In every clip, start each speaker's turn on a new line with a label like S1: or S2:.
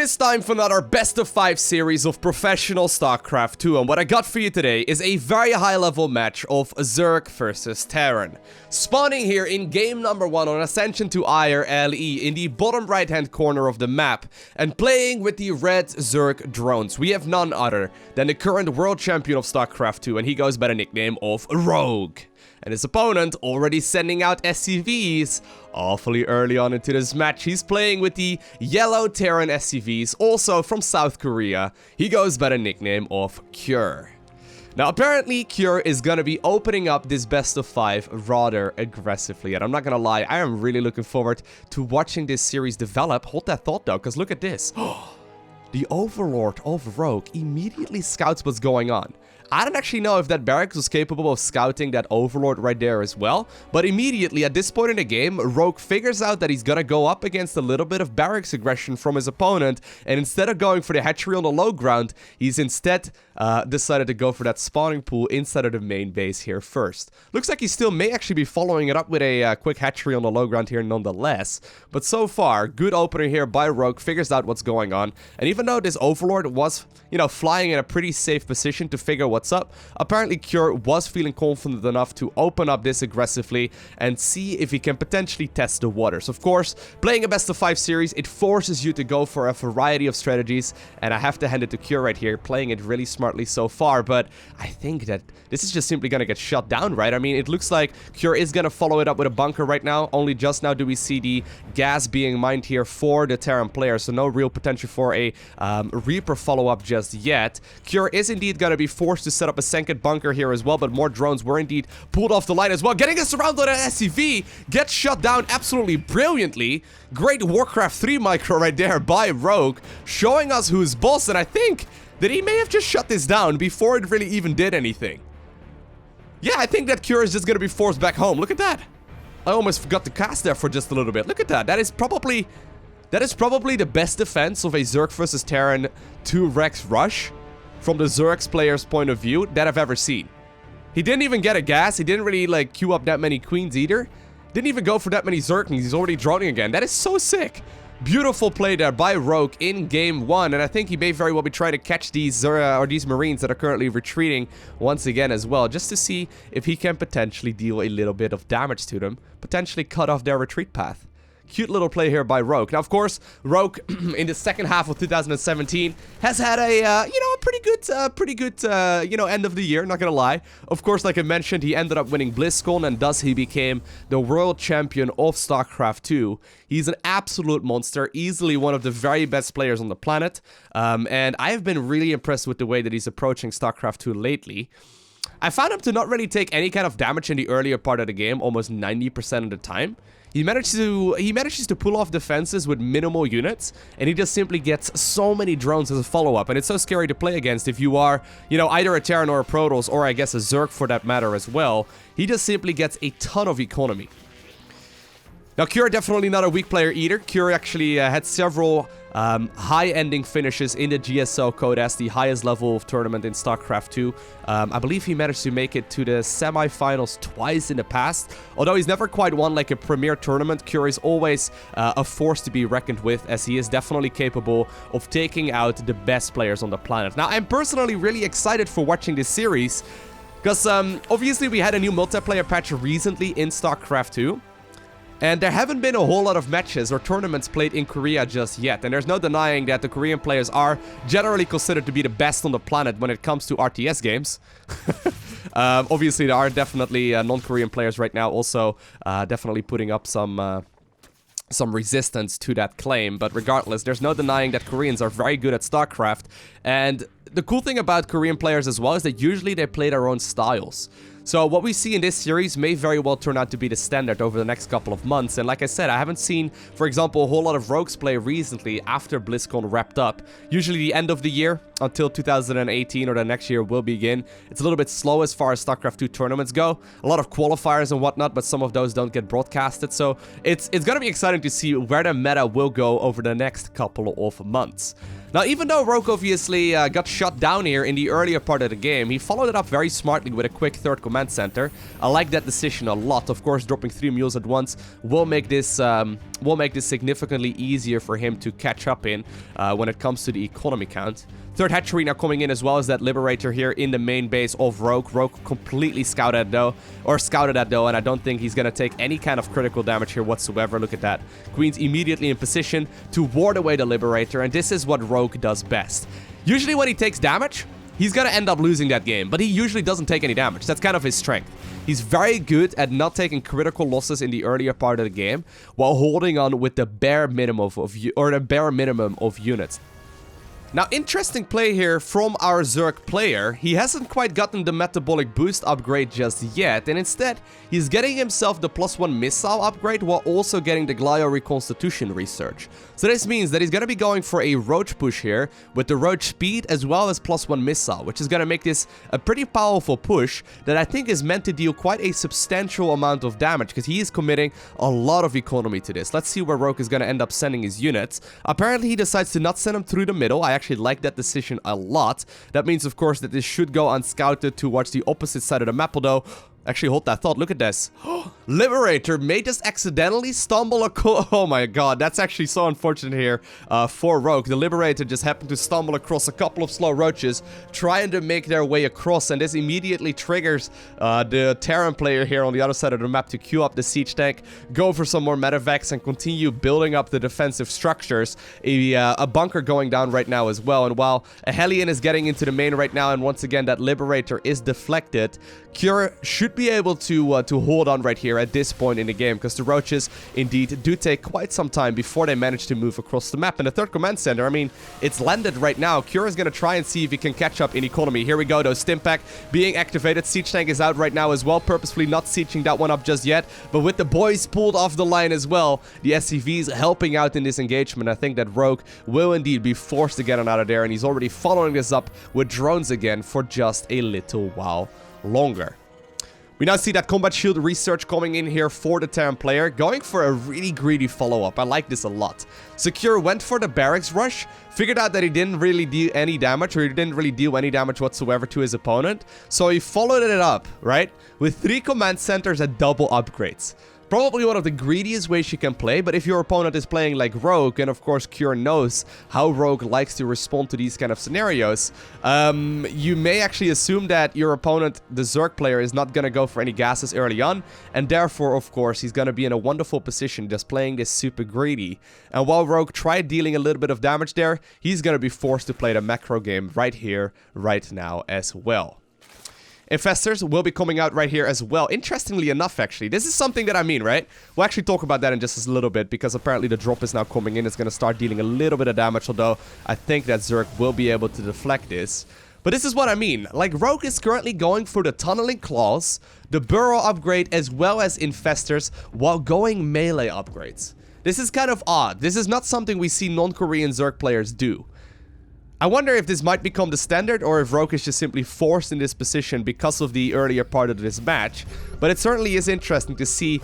S1: is time for another best of 5 series of professional StarCraft 2, and what I got for you today is a very high level match of Zerg versus Terran. Spawning here in game number 1 on Ascension to IR LE in the bottom right hand corner of the map, and playing with the red Zerg drones, we have none other than the current World Champion of StarCraft 2, and he goes by the nickname of Rogue. And his opponent already sending out SCVs awfully early on into this match. He's playing with the yellow Terran SCVs, also from South Korea. He goes by the nickname of Cure. Now, apparently, Cure is gonna be opening up this best of 5 rather aggressively. And I'm not gonna lie, I am really looking forward to watching this series develop. Hold that thought though, because look at this. The Overlord of Rogue immediately scouts what's going on. I don't actually know if that barracks was capable of scouting that Overlord right there as well, but immediately at this point in the game, Rogue figures out that he's gonna go up against a little bit of barracks aggression from his opponent, and instead of going for the hatchery on the low ground, he's instead decided to go for that spawning pool inside of the main base here first. Looks like he still may actually be following it up with a quick hatchery on the low ground here nonetheless, but so far, good opener here by Rogue, figures out what's going on, and even though this Overlord was, you know, flying in a pretty safe position to figure what's up, apparently Cure was feeling confident enough to open up this aggressively and see if he can potentially test the waters. Of course, playing a best of 5 series, it forces you to go for a variety of strategies, and I have to hand it to Cure right here, playing it really smartly so far, but I think that this is just simply gonna get shut down, right? I mean, it looks like Cure is gonna follow it up with a bunker right now. Only just now do we see the gas being mined here for the Terran player, so no real potential for a Reaper follow-up just yet. Cure is indeed gonna be forced to set up a second bunker here as well, but more drones were indeed pulled off the line as well. Getting us around on an SCV, gets shut down absolutely brilliantly. Great Warcraft 3 micro right there by Rogue, showing us who's boss, and I think that he may have just shut this down before it really even did anything. Yeah, I think that Cure is just gonna be forced back home. Look at that. I almost forgot to cast there for just a little bit. Look at that. That is probably the best defense of a Zerg versus Terran 2 Rex rush from the Zerg's player's point of view that I've ever seen. He didn't even get a gas. He didn't really like queue up that many queens either. Didn't even go for that many Zerglings. He's already droning again. That is so sick. Beautiful play there by Rogue in game 1, and I think he may very well be trying to catch these these Marines that are currently retreating once again as well, just to see if he can potentially deal a little bit of damage to them, potentially cut off their retreat path. Cute little play here by Rogue. Now, of course, Rogue in the second half of 2017 has had a, a pretty good, end of the year, not gonna lie. Of course, like I mentioned, he ended up winning BlizzCon, and thus he became the World Champion of StarCraft 2. He's an absolute monster, easily one of the very best players on the planet, and I have been really impressed with the way that he's approaching StarCraft 2 lately. I found him to not really take any kind of damage in the earlier part of the game, almost 90% of the time. He manages to pull off defenses with minimal units, and he just simply gets so many drones as a follow-up, and it's so scary to play against if you are, either a Terran or a Protoss, or I guess a Zerg for that matter as well. He just simply gets a ton of economy. Now, Cure definitely not a weak player either. Cure actually had several high-ending finishes in the GSO code as the highest level of tournament in StarCraft 2. I believe he managed to make it to the semi-finals twice in the past. Although he's never quite won like a premier tournament, Cure is always a force to be reckoned with, as he is definitely capable of taking out the best players on the planet. Now, I'm personally really excited for watching this series, because obviously we had a new multiplayer patch recently in StarCraft 2. And there haven't been a whole lot of matches or tournaments played in Korea just yet. And there's no denying that the Korean players are generally considered to be the best on the planet when it comes to RTS games. Obviously, there are definitely non-Korean players right now also definitely putting up some resistance to that claim. But regardless, there's no denying that Koreans are very good at StarCraft. And the cool thing about Korean players as well is that usually they play their own styles. So what we see in this series may very well turn out to be the standard over the next couple of months. And like I said, I haven't seen, for example, a whole lot of Rogues play recently after BlizzCon wrapped up. Usually the end of the year until 2018 or the next year will begin. It's a little bit slow as far as StarCraft 2 tournaments go. A lot of qualifiers and whatnot, but some of those don't get broadcasted. So it's going to be exciting to see where the meta will go over the next couple of months. Now, even though Rogue obviously got shut down here in the earlier part of the game, he followed it up very smartly with a quick third command center. I like that decision a lot. Of course, dropping 3 mules at once will make this significantly easier for him to catch up in when it comes to the economy count. Third hatchery now coming in, as well as that Liberator here in the main base of Rogue. Rogue completely scouted that though, and I don't think he's gonna take any kind of critical damage here whatsoever. Look at that. Queen's immediately in position to ward away the Liberator, and this is what Rogue does best. Usually when he takes damage, he's gonna end up losing that game, but he usually doesn't take any damage. That's kind of his strength. He's very good at not taking critical losses in the earlier part of the game, while holding on with the bare minimum of units. Now, interesting play here from our Zerg player. He hasn't quite gotten the metabolic boost upgrade just yet, and instead, he's getting himself the +1 missile upgrade while also getting the Glio reconstitution research. So this means that he's gonna be going for a roach push here with the roach speed as well as +1 missile, which is gonna make this a pretty powerful push that I think is meant to deal quite a substantial amount of damage, because he is committing a lot of economy to this. Let's see where Rogue is gonna end up sending his units. Apparently, he decides to not send them through the middle. I actually like that decision a lot. That means, of course, that this should go unscouted towards the opposite side of the map, although... Actually, hold that thought. Look at this. Liberator may just accidentally stumble across... Oh my god, that's actually so unfortunate here for Rogue. The Liberator just happened to stumble across a couple of slow roaches trying to make their way across, and this immediately triggers the Terran player here on the other side of the map to queue up the siege tank, go for some more medevacs, and continue building up the defensive structures. A bunker going down right now as well, and while a Hellion is getting into the main right now, and once again that Liberator is deflected, Cure should be able to hold on right here at this point in the game, because the roaches indeed do take quite some time before they manage to move across the map. And the third command center, I mean, it's landed right now. Cure is going to try and see if he can catch up in economy. Here we go though, Stimpack being activated. Siege tank is out right now as well, purposefully not sieging that one up just yet, but with the boys pulled off the line as well, the SCVs helping out in this engagement. I think that Rogue will indeed be forced to get on out of there, and he's already following this up with drones again for just a little while longer. We now see that combat shield research coming in here for the Terran player, going for a really greedy follow-up. I like this a lot. Secure went for the barracks rush, figured out that he didn't really do any damage, or he didn't really deal any damage whatsoever to his opponent, so he followed it up, right, with 3 command centers and double upgrades. Probably one of the greediest ways you can play, but if your opponent is playing like Rogue, and of course Cure knows how Rogue likes to respond to these kind of scenarios, you may actually assume that your opponent, the Zerg player, is not going to go for any gases early on, and therefore, of course, he's going to be in a wonderful position just playing this super greedy. And while Rogue tried dealing a little bit of damage there, he's going to be forced to play the macro game right here, right now as well. Infestors will be coming out right here as well. Interestingly enough, actually, this is something that I mean, right? We'll actually talk about that in just a little bit, because apparently the drop is now coming in. It's going to start dealing a little bit of damage, although I think that Zerg will be able to deflect this. But this is what I mean. Like, Rogue is currently going for the Tunneling Claws, the Burrow upgrade, as well as Infestors, while going melee upgrades. This is kind of odd. This is not something we see non-Korean Zerg players do. I wonder if this might become the standard, or if Rogue is just simply forced in this position because of the earlier part of this match. But it certainly is interesting to see,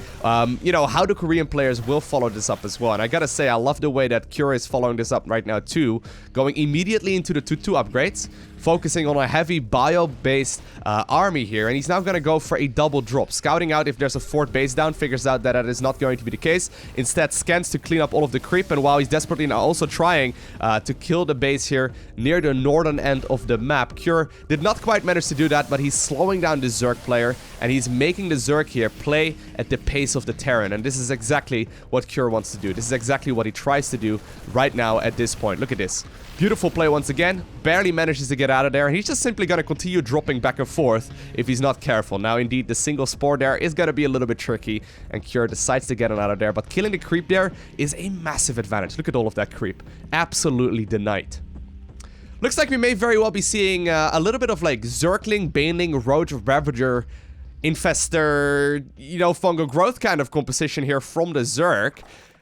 S1: you know, how the Korean players will follow this up as well. And I gotta say, I love the way that Cure is following this up right now too, going immediately into the 2-2 upgrades, focusing on a heavy bio-based army here, and he's now gonna go for a double drop, scouting out if there's a fort base down, figures out that that is not going to be the case, instead scans to clean up all of the creep, and while he's desperately now also trying to kill the base here near the northern end of the map, Cure did not quite manage to do that, but he's slowing down the Zerg player, and he's making the Zerg here play at the pace of the Terran, and this is exactly what Cure wants to do. This is exactly what he tries to do right now at this point. Look at this. Beautiful play once again, barely manages to get out of there, and he's just simply going to continue dropping back and forth if he's not careful. Now, indeed, the single spore there is going to be a little bit tricky, and Cure decides to get it out of there, but killing the creep there is a massive advantage. Look at all of that creep. Absolutely denied. Looks like we may very well be seeing a little bit of like Zergling, Baneling, Roach, Ravager, Infestor, you know, fungal growth kind of composition here from the Zerg.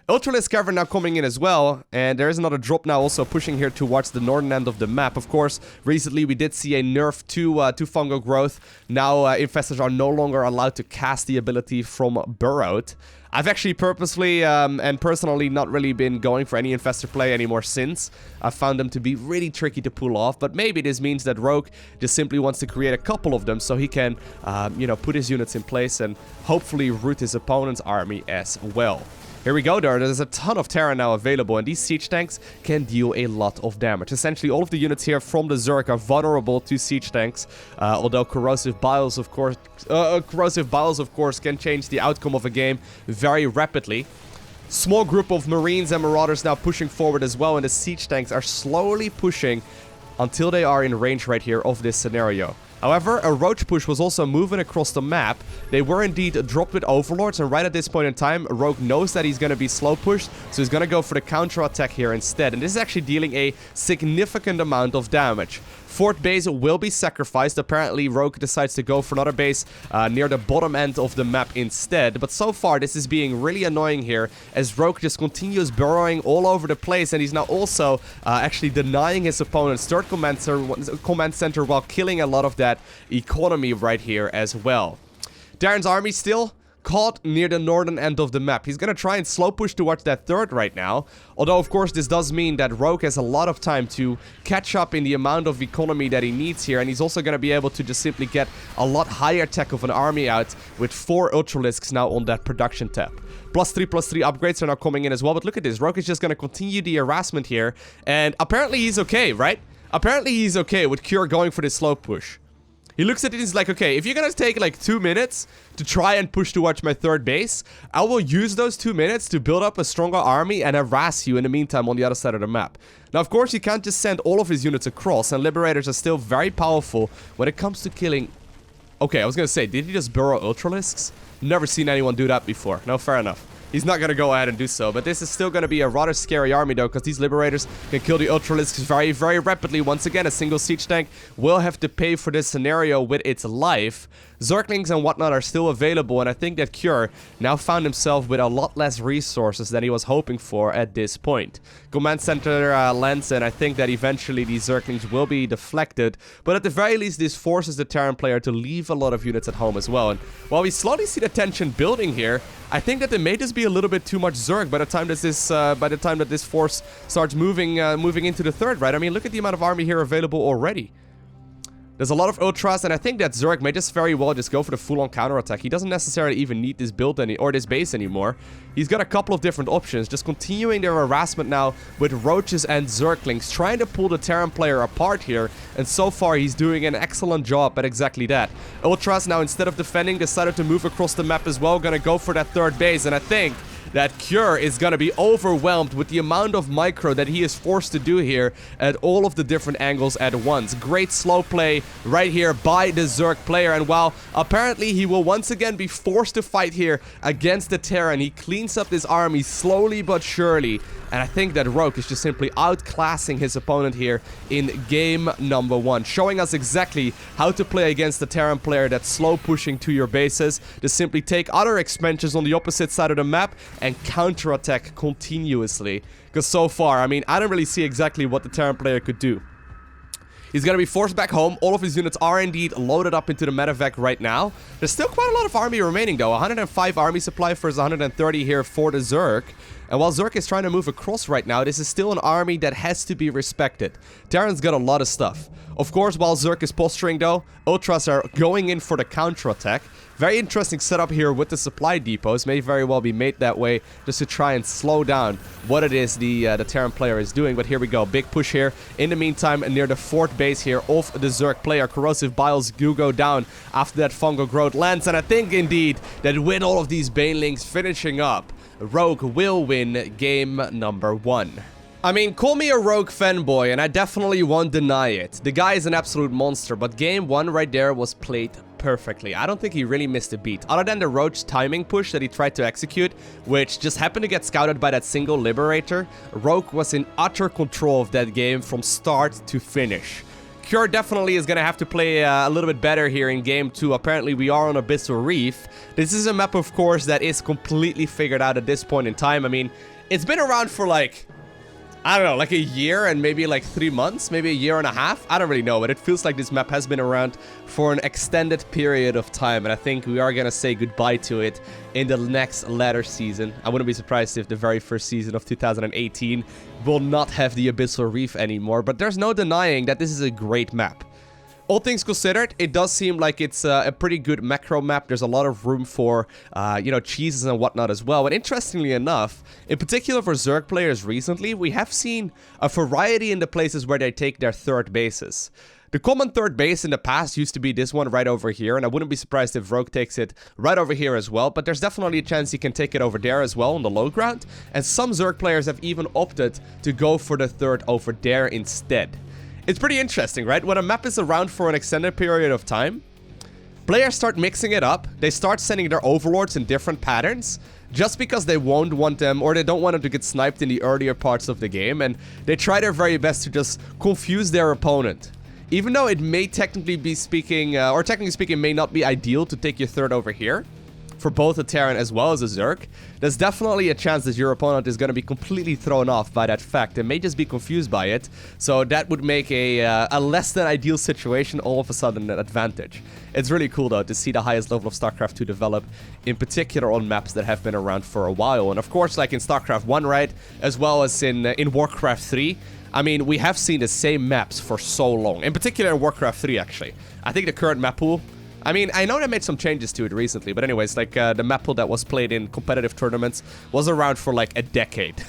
S1: Ultralisk Cavern now coming in as well, and there is another drop now also pushing here towards the northern end of the map. Of course, recently we did see a nerf to fungal growth. Now infestors are no longer allowed to cast the ability from Burrowed. I've actually purposely and personally not really been going for any infestor play anymore since. I found them to be really tricky to pull off, but maybe this means that Rogue just simply wants to create a couple of them so he can, you know, put his units in place and hopefully root his opponent's army as well. Here we go, there's a ton of Terran now available, and these siege tanks can deal a lot of damage. Essentially, all of the units here from the Zerg are vulnerable to siege tanks, although corrosive biles, of course, can change the outcome of a game very rapidly. Small group of Marines and Marauders now pushing forward as well, and the siege tanks are slowly pushing until they are in range right here of this scenario. However, a roach push was also moving across the map. They were indeed dropped with overlords, and right at this point in time, Rogue knows that he's going to be slow pushed, so he's going to go for the counter attack here instead. And this is actually dealing a significant amount of damage. Fort base will be sacrificed. Apparently, Rogue decides to go for another base near the bottom end of the map instead. But so far, this is being really annoying here as Rogue just continues burrowing all over the place. And he's now also actually denying his opponent's third command center while killing a lot of that economy right here as well. Terran's army still caught near the northern end of the map. He's gonna try and slow push towards that third right now. Although, of course, this does mean that Rogue has a lot of time to catch up in the amount of economy that he needs here. And he's also gonna be able to just simply get a lot higher tech of an army out with 4 Ultralisks now on that production tab. +3/+3 upgrades are now coming in as well. But look at this. Rogue is just gonna continue the harassment here. And apparently he's okay, right? Apparently he's okay with Cure going for this slow push. He looks at it and he's like, okay, if you're gonna take like 2 minutes to try and push towards my third base, I will use those 2 minutes to build up a stronger army and harass you in the meantime on the other side of the map. Now, of course, you can't just send all of his units across, and Liberators are still very powerful when it comes to killing... Okay, I was gonna say, did he just burrow Ultralisks? Never seen anyone do that before. No, fair enough. He's not going to go ahead and do so, but this is still going to be a rather scary army though, because these Liberators can kill the Ultralisks very, very rapidly. Once again, a single siege tank will have to pay for this scenario with its life. Zerglings and whatnot are still available, and I think that Cure now found himself with a lot less resources than he was hoping for at this point. Command Center lands, and I think that eventually these Zerglings will be deflected, but at the very least this forces the Terran player to leave a lot of units at home as well. And while we slowly see the tension building here, I think that there may just be a little bit too much Zerg by the time that this force starts moving into the third, right? I mean, look at the amount of army here available already. There's a lot of Ultras, and I think that Zerg may just very well just go for the full-on counterattack. He doesn't necessarily even need this build or this base anymore. He's got a couple of different options, just continuing their harassment now with Roaches and Zerglings, trying to pull the Terran player apart here, and so far he's doing an excellent job at exactly that. Ultras now, instead of defending, decided to move across the map as well, gonna go for that third base, and I think that Cure is gonna be overwhelmed with the amount of micro that he is forced to do here at all of the different angles at once. Great slow play right here by the Zerg player, and while apparently he will once again be forced to fight here against the Terran, he cleans up this army slowly but surely, and I think that Rogue is just simply outclassing his opponent here in game number 1, showing us exactly how to play against the Terran player that's slow pushing to your bases, to simply take other expansions on the opposite side of the map and counterattack continuously. Because so far, I mean, I don't really see exactly what the Terran player could do. He's going to be forced back home. All of his units are indeed loaded up into the medevac right now. There's still quite a lot of army remaining though. 105 army supply versus 130 here for the Zerg. And while Zerg is trying to move across right now, this is still an army that has to be respected. Terran's got a lot of stuff. Of course, while Zerg is posturing though, Ultras are going in for the counterattack. Very interesting setup here with the supply depots. May very well be made that way just to try and slow down what it is the Terran player is doing. But here we go. Big push here. In the meantime, near the fourth base here of the Zerg player, Corrosive Biles do go down after that fungal growth lands. And I think indeed that with all of these Banelings finishing up, Rogue will win game number 1. I mean, call me a Rogue fanboy, and I definitely won't deny it. The guy is an absolute monster, but game 1 right there was played perfectly. I don't think he really missed a beat, other than the Roach timing push that he tried to execute, which just happened to get scouted by that single Liberator. Rogue was in utter control of that game from start to finish. Cure definitely is going to have to play a little bit better here in game 2. Apparently, we are on Abyssal Reef. This is a map, of course, that is completely figured out at this point in time. I mean, It's been around for like, I don't know, like a year and maybe like 3 months, maybe a year and a half. I don't really know, but it feels like this map has been around for an extended period of time. And I think we are going to say goodbye to it in the next latter season. I wouldn't be surprised if the very first season of 2018 will not have the Abyssal Reef anymore. But there's no denying that this is a great map. All things considered, it does seem like it's a pretty good macro map. There's a lot of room for, you know, cheeses and whatnot as well. And interestingly enough, in particular for Zerg players recently, we have seen a variety in the places where they take their third bases. The common third base in the past used to be this one right over here, and I wouldn't be surprised if Rogue takes it right over here as well, but there's definitely a chance he can take it over there as well on the low ground, and some Zerg players have even opted to go for the third over there instead. It's pretty interesting, right? When a map is around for an extended period of time, players start mixing it up. They start sending their overlords in different patterns just because they won't want them, or they don't want them to get sniped in the earlier parts of the game, and they try their very best to just confuse their opponent. Even though it may technically be speaking, or technically speaking, may not be ideal to take your third over here, for both a Terran as well as a Zerg, there's definitely a chance that your opponent is going to be completely thrown off by that fact. They may just be confused by it, so that would make a less than ideal situation all of a sudden an advantage. It's really cool though to see the highest level of StarCraft 2 develop, in particular on maps that have been around for a while. And of course, like in StarCraft 1, right, as well as in Warcraft 3, I mean, we have seen the same maps for so long. In particular in Warcraft 3, actually. I think the current map pool, I mean, I know they made some changes to it recently, but anyways, like, the map pool that was played in competitive tournaments was around for, like, a decade.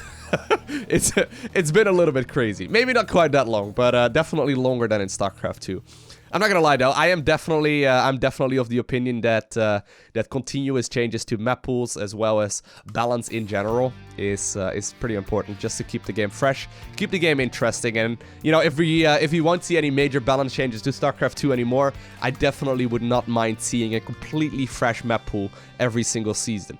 S1: It's been a little bit crazy. Maybe not quite that long, but definitely longer than in StarCraft 2. I'm not gonna lie though, I'm definitely of the opinion that that continuous changes to map pools as well as balance in general is pretty important just to keep the game fresh, keep the game interesting. And you know, if we won't see any major balance changes to StarCraft 2 anymore, I definitely would not mind seeing a completely fresh map pool every single season.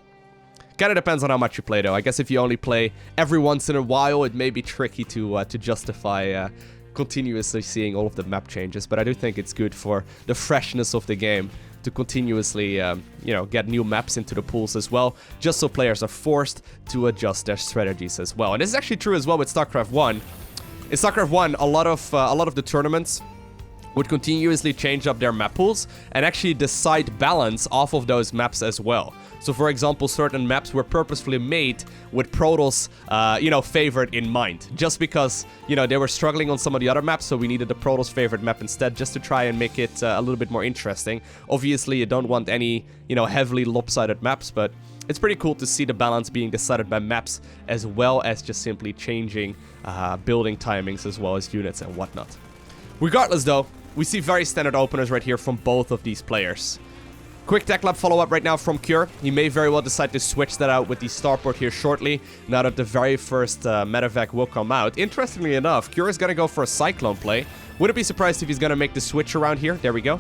S1: Kinda depends on how much you play though. I guess if you only play every once in a while, it may be tricky to justify continuously seeing all of the map changes, but I do think it's good for the freshness of the game to continuously, you know, get new maps into the pools as well, just so players are forced to adjust their strategies as well. And this is actually true as well with StarCraft 1. In StarCraft 1, a lot of the tournaments would continuously change up their map pools and actually decide balance off of those maps as well. So for example, certain maps were purposefully made with Protoss, you know, favored in mind. Just because, you know, they were struggling on some of the other maps, so we needed the Protoss favored map instead, just to try and make it a little bit more interesting. Obviously, you don't want any, you know, heavily lopsided maps, but it's pretty cool to see the balance being decided by maps as well as just simply changing building timings as well as units and whatnot. Regardless though, we see very standard openers right here from both of these players. Quick Tech Lab follow-up right now from Cure. He may very well decide to switch that out with the starport here shortly, now that the very first medevac will come out. Interestingly enough, Cure is going to go for a Cyclone play. Wouldn't be surprised if he's going to make the switch around here. There we go.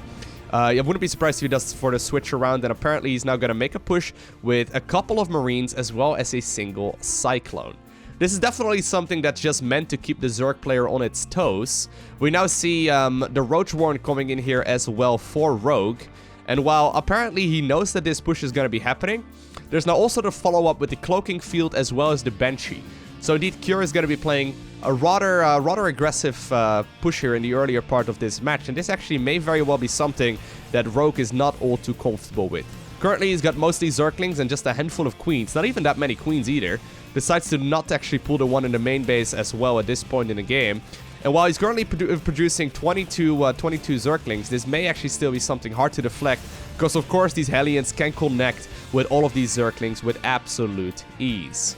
S1: I wouldn't be surprised if he does for the switch around, and apparently he's now going to make a push with a couple of Marines as well as a single Cyclone. This is definitely something that's just meant to keep the Zerg player on its toes. We now see the Roach Warren coming in here as well for Rogue. And while apparently he knows that this push is going to be happening, there's now also the follow-up with the Cloaking Field as well as the Banshee. So indeed, Cure is going to be playing a rather aggressive push here in the earlier part of this match. And this actually may very well be something that Rogue is not all too comfortable with. Currently, he's got mostly Zerglings and just a handful of Queens. Not even that many Queens either. Decides to not actually pull the one in the main base as well at this point in the game. And while he's currently producing 22 Zerglings, this may actually still be something hard to deflect, because of course these Hellions can connect with all of these Zerglings with absolute ease.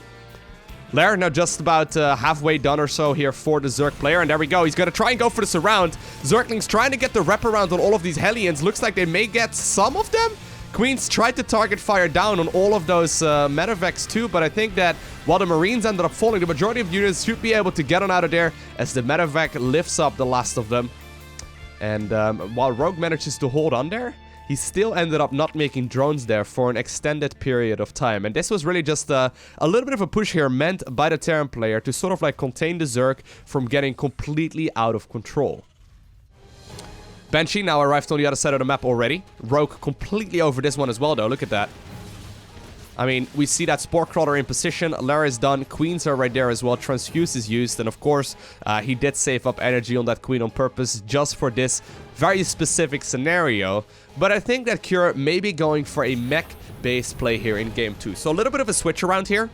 S1: Lair now just about halfway done or so here for the Zerg player, and there we go. He's going to try and go for the surround. Zerglings trying to get the wraparound on all of these Hellions. Looks like they may get some of them. Queens tried to target fire down on all of those medevacs too, but I think that while the Marines ended up falling, the majority of units should be able to get on out of there as the medevac lifts up the last of them. And while Rogue manages to hold on there, he still ended up not making drones there for an extended period of time. And this was really just a little bit of a push here meant by the Terran player to sort of like contain the Zerg from getting completely out of control. Banshee now arrived on the other side of the map already. Rogue completely over this one as well, though. Look at that. I mean, we see that Spore Crawler in position, Lair is done, Queens are right there as well, Transfuse is used, and of course, he did save up energy on that Queen on purpose just for this very specific scenario. But I think that Cure may be going for a mech-based play here in Game 2. So a little bit of a switch around here.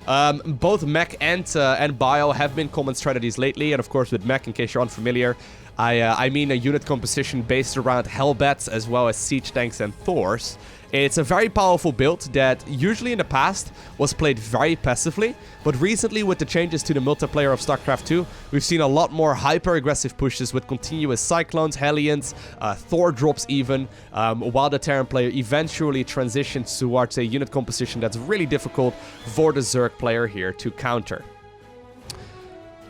S1: Both mech and bio have been common strategies lately, and of course with mech, in case you're unfamiliar, I mean a unit composition based around Hellbats as well as Siege Tanks and Thors. It's a very powerful build that usually in the past was played very passively, but recently with the changes to the multiplayer of StarCraft 2, we've seen a lot more hyper-aggressive pushes with continuous Cyclones, Hellions, Thor drops even, while the Terran player eventually transitions towards a unit composition that's really difficult for the Zerg player here to counter.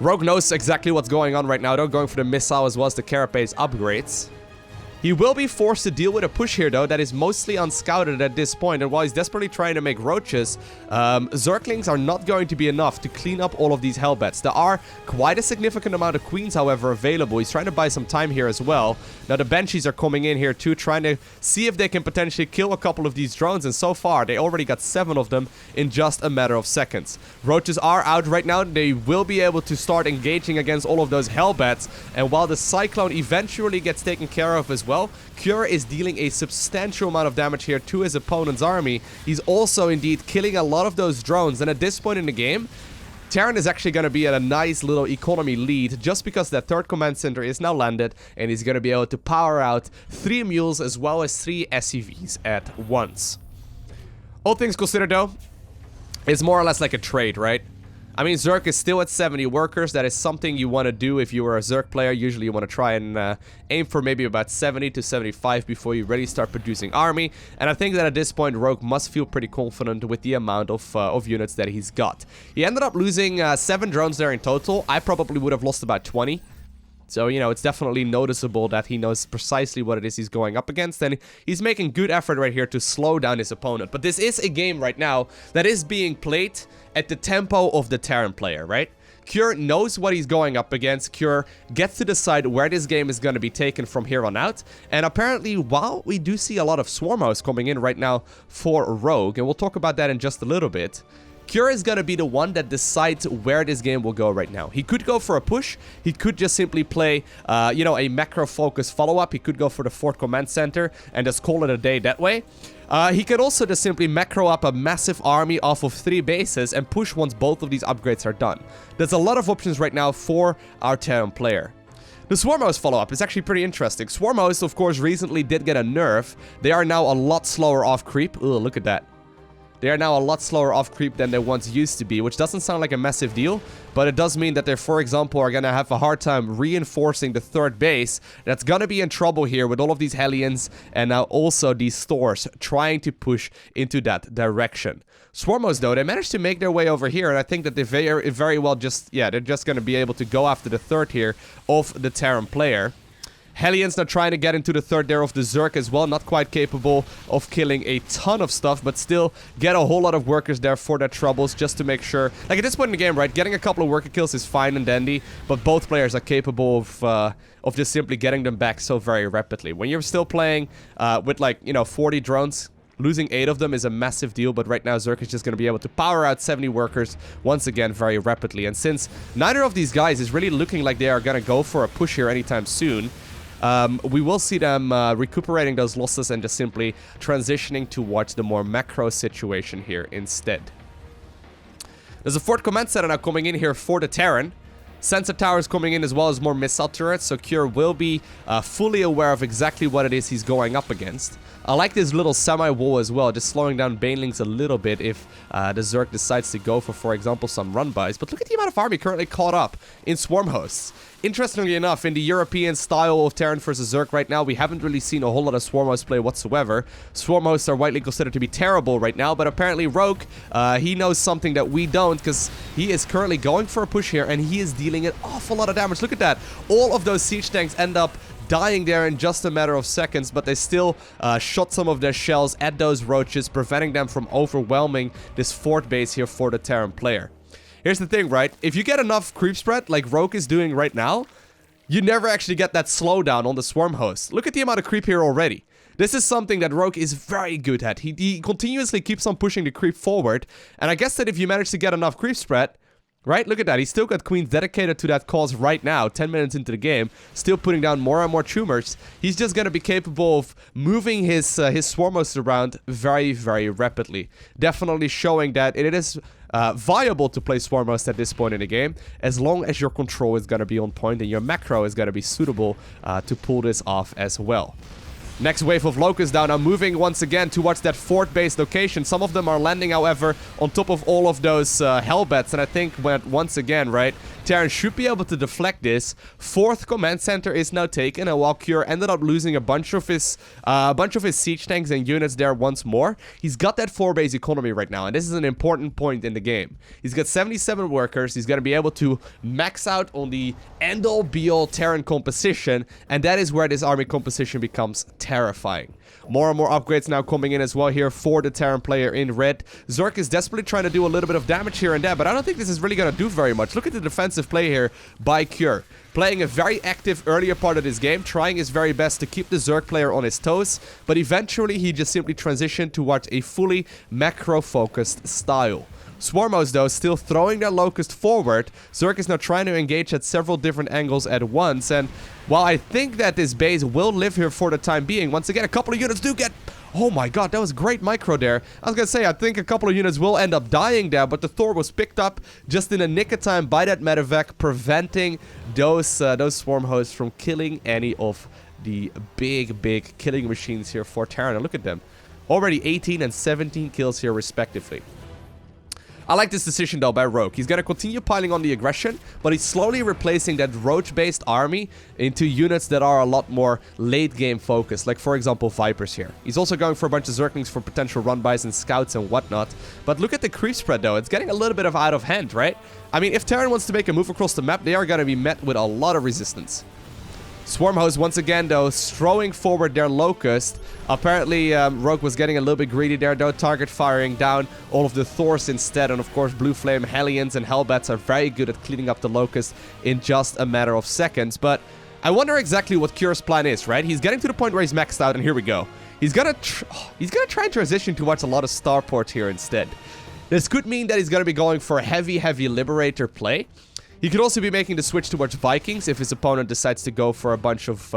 S1: Rogue knows exactly what's going on right now, though, going for the missile as well as the Carapace upgrades. He will be forced to deal with a push here, though, that is mostly unscouted at this point. And while he's desperately trying to make roaches, Zerglings are not going to be enough to clean up all of these Hellbats. There are quite a significant amount of Queens, however, available. He's trying to buy some time here as well. Now, the Banshees are coming in here, too, trying to see if they can potentially kill a couple of these drones. And so far, they already got 7 of them in just a matter of seconds. Roaches are out right now. They will be able to start engaging against all of those Hellbats. And while the Cyclone eventually gets taken care of as well, Cure is dealing a substantial amount of damage here to his opponent's army. He's also indeed killing a lot of those drones, and at this point in the game, Terran is actually going to be at a nice little economy lead just because that third command center is now landed, and he's going to be able to power out 3 mules as well as 3 SCVs at once. All things considered, though, it's more or less like a trade, right? I mean, Zerg is still at 70 workers. That is something you want to do if you were a Zerg player. Usually you want to try and aim for maybe about 70 to 75 before you really start producing army. And I think that at this point, Rogue must feel pretty confident with the amount of units that he's got. He ended up losing 7 drones there in total. I probably would have lost about 20. So, you know, it's definitely noticeable that he knows precisely what it is he's going up against, and he's making good effort right here to slow down his opponent. But this is a game right now that is being played at the tempo of the Terran player, right? Cure knows what he's going up against. Cure gets to decide where this game is going to be taken from here on out. And apparently, while we do see a lot of Swarm House coming in right now for Rogue, and we'll talk about that in just a little bit, Cure is going to be the one that decides where this game will go right now. He could go for a push. He could just simply play, you know, a macro-focused follow-up. He could go for the 4th command center and just call it a day that way. He could also just simply macro up a massive army off of 3 bases and push once both of these upgrades are done. There's a lot of options right now for our Terran player. The Swarm House follow-up is actually pretty interesting. Swarm House, of course, recently did get a nerf. They are now a lot slower off creep. Ugh, look at that. They are now a lot slower off creep than they once used to be, which doesn't sound like a massive deal, but it does mean that they, for example, are going to have a hard time reinforcing the 3rd base. That's going to be in trouble here with all of these Hellions and now also these Thors trying to push into that direction. Swarmos, though, they managed to make their way over here, and I think that they very well just, yeah, they're just going to be able to go after the 3rd here of the Terran player. Hellions now trying to get into the 3rd there of the Zerg as well. Not quite capable of killing a ton of stuff, but still get a whole lot of workers there for their troubles just to make sure. Like at this point in the game, right, getting a couple of worker kills is fine and dandy, but both players are capable of just simply getting them back so very rapidly. When you're still playing with like, you know, 40 drones, losing 8 of them is a massive deal, but right now Zerg is just going to be able to power out 70 workers once again very rapidly. And since neither of these guys is really looking like they are going to go for a push here anytime soon, we will see them recuperating those losses and just simply transitioning towards the more macro situation here instead. There's a 4th command center now coming in here for the Terran. Sensor towers coming in as well as more missile turrets, so Cure will be fully aware of exactly what it is he's going up against. I like this little semi-wall as well, just slowing down Banelings a little bit if the Zerg decides to go for example, some run-bys. But look at the amount of army currently caught up in Swarm Hosts. Interestingly enough, in the European style of Terran versus Zerg right now, we haven't really seen a whole lot of Swarm Hosts play whatsoever. Swarm Hosts are widely considered to be terrible right now, but apparently Rogue, he knows something that we don't, because he is currently going for a push here, and he is dealing an awful lot of damage. Look at that. All of those siege tanks end up dying there in just a matter of seconds, but they still shot some of their shells at those roaches, preventing them from overwhelming this 4th base here for the Terran player. Here's the thing, right? If you get enough creep spread like Rogue is doing right now, you never actually get that slowdown on the Swarm Host. Look at the amount of creep here already. This is something that Rogue is very good at. He continuously keeps on pushing the creep forward. And I guess that if you manage to get enough creep spread, right? Look at that. He's still got queens dedicated to that cause right now, 10 minutes into the game, still putting down more and more tumors. He's just going to be capable of moving his swarm hosts around very, very rapidly. Definitely showing that it is viable to play swarm hosts at this point in the game, as long as your control is going to be on point and your macro is going to be suitable to pull this off as well. Next wave of Locusts down, now moving once again towards that fort-based location. Some of them are landing, however, on top of all of those hellbats. And I think once again, right, Terran should be able to deflect this. Fourth command center is now taken, and while Cure ended up losing a bunch of his siege tanks and units there once more, he's got that 4-base economy right now, and this is an important point in the game. He's got 77 workers. He's going to be able to max out on the end-all be-all Terran composition, and that is where this army composition becomes terrifying. More and more upgrades now coming in as well here for the Terran player in red. Zerg is desperately trying to do a little bit of damage here and there, but I don't think this is really going to do very much. Look at the defensive play here by Cure. Playing a very active earlier part of this game, trying his very best to keep the Zerg player on his toes, but eventually he just simply transitioned towards a fully macro-focused style. Swarmos, though, still throwing their Locust forward. Zerg is now trying to engage at several different angles at once, and while I think that this base will live here for the time being, once again, a couple of units do get... Oh my god, that was great micro there. I was gonna say, I think a couple of units will end up dying there, but the Thor was picked up just in the nick of time by that medevac, preventing those swarm hosts from killing any of the big killing machines here for Terran. And look at them. Already 18 and 17 kills here respectively. I like this decision, though, by Rogue. He's going to continue piling on the aggression, but he's slowly replacing that roach-based army into units that are a lot more late-game focused, like, for example, Vipers here. He's also going for a bunch of Zerglings for potential run-bys and scouts and whatnot. But look at the creep spread, though. It's getting a little bit of out of hand, right? I mean, if Terran wants to make a move across the map, they are going to be met with a lot of resistance. Swarmhost, once again, though, throwing forward their Locust. Apparently, Rogue was getting a little bit greedy there, though, target firing down all of the Thors instead. And, of course, Blue Flame, Hellions, and Hellbats are very good at cleaning up the Locust in just a matter of seconds. But I wonder exactly what Cure's plan is, right? He's getting to the point where he's maxed out, and here we go. He's gonna try and transition towards a lot of starports here instead. This could mean that he's gonna be going for a heavy Liberator play. He could also be making the switch towards Vikings if his opponent decides to go for a bunch of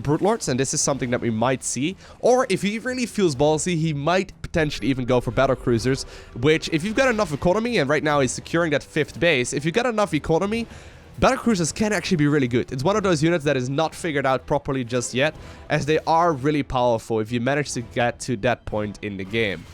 S1: Brute Lords, and this is something that we might see. Or if he really feels ballsy, he might potentially even go for Battle Cruisers, which, if you've got enough economy, and right now he's securing that 5th base, if you've got enough economy, Battle Cruisers can actually be really good. It's one of those units that is not figured out properly just yet, as they are really powerful if you manage to get to that point in the game.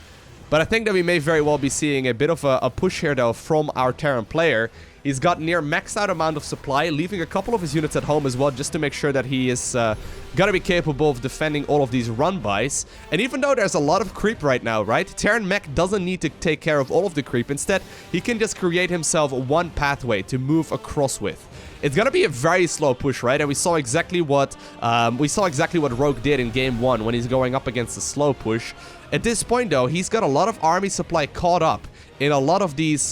S1: But I think that we may very well be seeing a bit of a push here, though, from our Terran player. He's got near maxed out amount of supply, leaving a couple of his units at home as well, just to make sure that he is gonna be capable of defending all of these run-bys. And even though there's a lot of creep right now, right? Terran Mech doesn't need to take care of all of the creep. Instead, he can just create himself one pathway to move across with. It's gonna be a very slow push, right? And we saw exactly what Rogue did in game 1 when he's going up against a slow push. At this point, though, he's got a lot of army supply caught up in a lot of these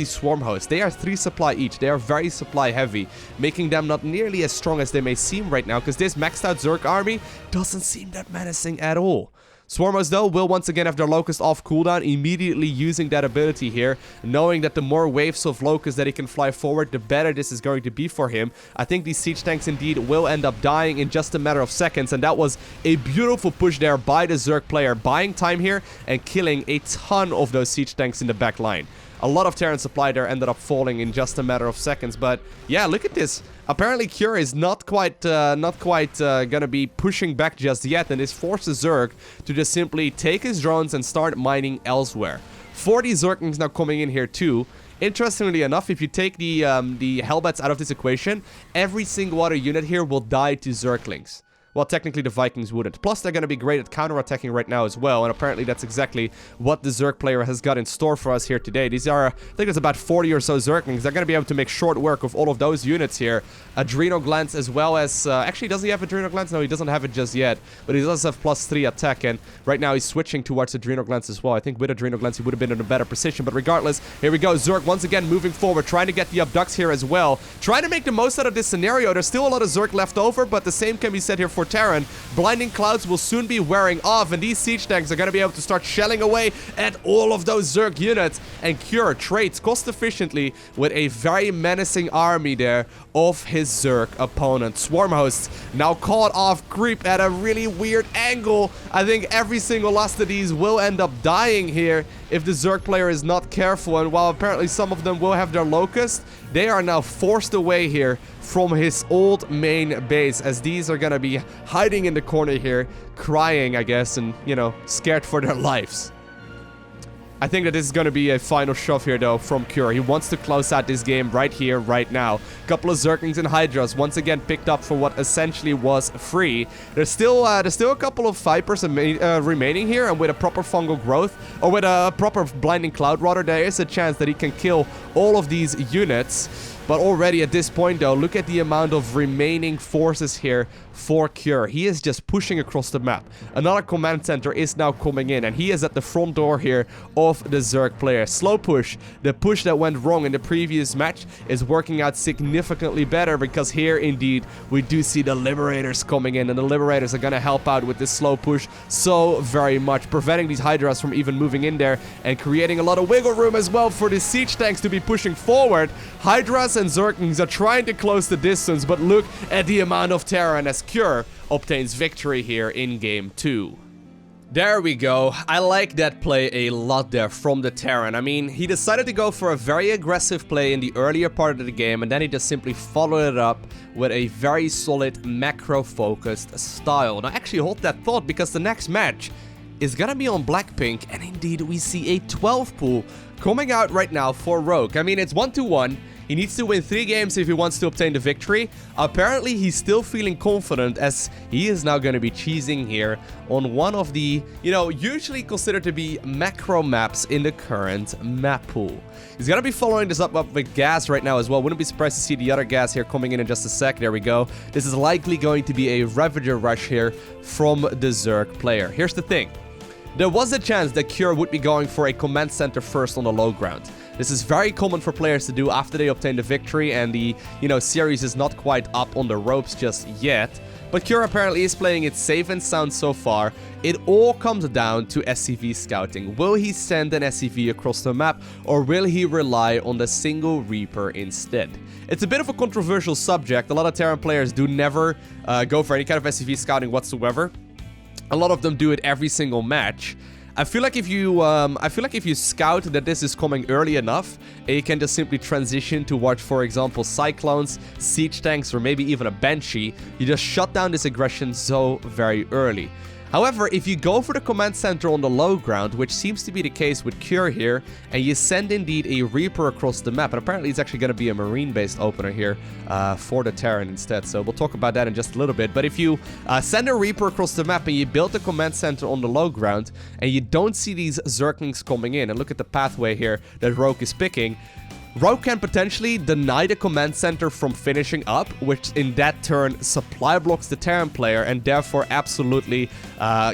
S1: swarm hosts. They are 3 supply each. They are very supply heavy, making them not nearly as strong as they may seem right now, because this maxed out Zerg army doesn't seem that menacing at all. Swarmos, though, will once again have their Locust off cooldown, immediately using that ability here, knowing that the more waves of Locust that he can fly forward, the better this is going to be for him. I think these siege tanks indeed will end up dying in just a matter of seconds, and that was a beautiful push there by the Zerg player, buying time here and killing a ton of those siege tanks in the back line. A lot of Terran supply there ended up falling in just a matter of seconds, but yeah, look at this. Apparently, Cure is not quite gonna be pushing back just yet, and this forces Zerg to just simply take his drones and start mining elsewhere. 40 Zerglings now coming in here too. Interestingly enough, if you take the Hellbats out of this equation, every single other unit here will die to Zerglings. Well, technically the Vikings wouldn't. Plus, they're going to be great at counterattacking right now as well, and apparently that's exactly what the Zerg player has got in store for us here today. These are, I think it's about 40 or so Zerglings. They're going to be able to make short work of all of those units here. Adrenal Glands as well as... actually, does he have Adrenal Glands? No, he doesn't have it just yet, but he does have +3 attack, and right now he's switching towards Adrenal Glands as well. I think with Adrenal Glands he would have been in a better position, but regardless, here we go. Zerg once again moving forward, trying to get the abducts here as well. Trying to make the most out of this scenario. There's still a lot of Zerg left over, but the same can be said here for for Terran. Blinding Clouds will soon be wearing off, and these siege tanks are going to be able to start shelling away at all of those Zerg units. And Cure trades cost efficiently with a very menacing army there of his Zerg opponent. Swarm Hosts now caught off creep at a really weird angle. I think every single last of these will end up dying here if the Zerg player is not careful, and while apparently some of them will have their Locust, they are now forced away here from his old main base, as these are gonna be hiding in the corner here, crying, I guess, and, you know, scared for their lives. I think that this is going to be a final shove here, though, from Cure. He wants to close out this game right here, right now. Couple of Zerglings and Hydras once again picked up for what essentially was free. There's still a couple of Vipers remaining here, and with a proper fungal growth, or with a proper blinding cloud, rather, there is a chance that he can kill all of these units. But already at this point, though, look at the amount of remaining forces here for Cure. He is just pushing across the map. Another command center is now coming in, and he is at the front door here of the Zerg player. Slow push. The push that went wrong in the previous match is working out significantly better, because here, indeed, we do see the Liberators coming in, and the Liberators are going to help out with this slow push so very much, preventing these Hydras from even moving in there, and creating a lot of wiggle room as well for the siege tanks to be pushing forward. Hydras and Zerglings are trying to close the distance, but look at the amount of Terran as Cure obtains victory here in Game 2. There we go. I like that play a lot there from the Terran. I mean, he decided to go for a very aggressive play in the earlier part of the game, and then he just simply followed it up with a very solid macro-focused style. Now, actually hold that thought, because the next match is gonna be on Blackpink, and indeed we see a 12 pool coming out right now for Rogue. I mean, it's 1-1. He needs to win 3 games if he wants to obtain the victory. Apparently, he's still feeling confident, as he is now going to be cheesing here on one of the, you know, usually considered to be macro maps in the current map pool. He's going to be following this up with gas right now as well. Wouldn't be surprised to see the other gas here coming in just a sec. There we go. This is likely going to be a Ravager rush here from the Zerg player. Here's the thing. There was a chance that Cure would be going for a command center first on the low ground. This is very common for players to do after they obtain the victory, and the, you know, series is not quite up on the ropes just yet. But Cure apparently is playing it safe and sound so far. It all comes down to SCV scouting. Will he send an SCV across the map, or will he rely on the single Reaper instead? It's a bit of a controversial subject. A lot of Terran players do never go for any kind of SCV scouting whatsoever. A lot of them do it every single match. I feel like if you scout that this is coming early enough, you can just simply transition to watch, for example, Cyclones, Siege Tanks, or maybe even a Banshee. You just shut down this aggression so very early. However, if you go for the command center on the low ground, which seems to be the case with Cure here, and you send indeed a Reaper across the map, and apparently it's actually going to be a Marine-based opener here for the Terran instead, so we'll talk about that in just a little bit. But if you send a Reaper across the map and you build the command center on the low ground, and you don't see these Zerglings coming in, and look at the pathway here that Rogue is picking, Rogue can potentially deny the command center from finishing up, which in that turn supply blocks the Terran player, and therefore absolutely,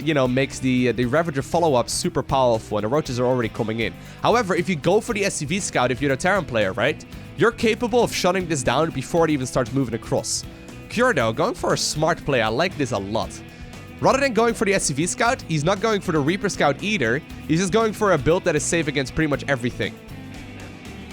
S1: you know, makes the Ravager follow-up super powerful, and the Roaches are already coming in. However, if you go for the SCV scout, if you're the Terran player, right, you're capable of shutting this down before it even starts moving across. Cure, though, going for a smart play. I like this a lot. Rather than going for the SCV scout, he's not going for the Reaper scout either. He's just going for a build that is safe against pretty much everything.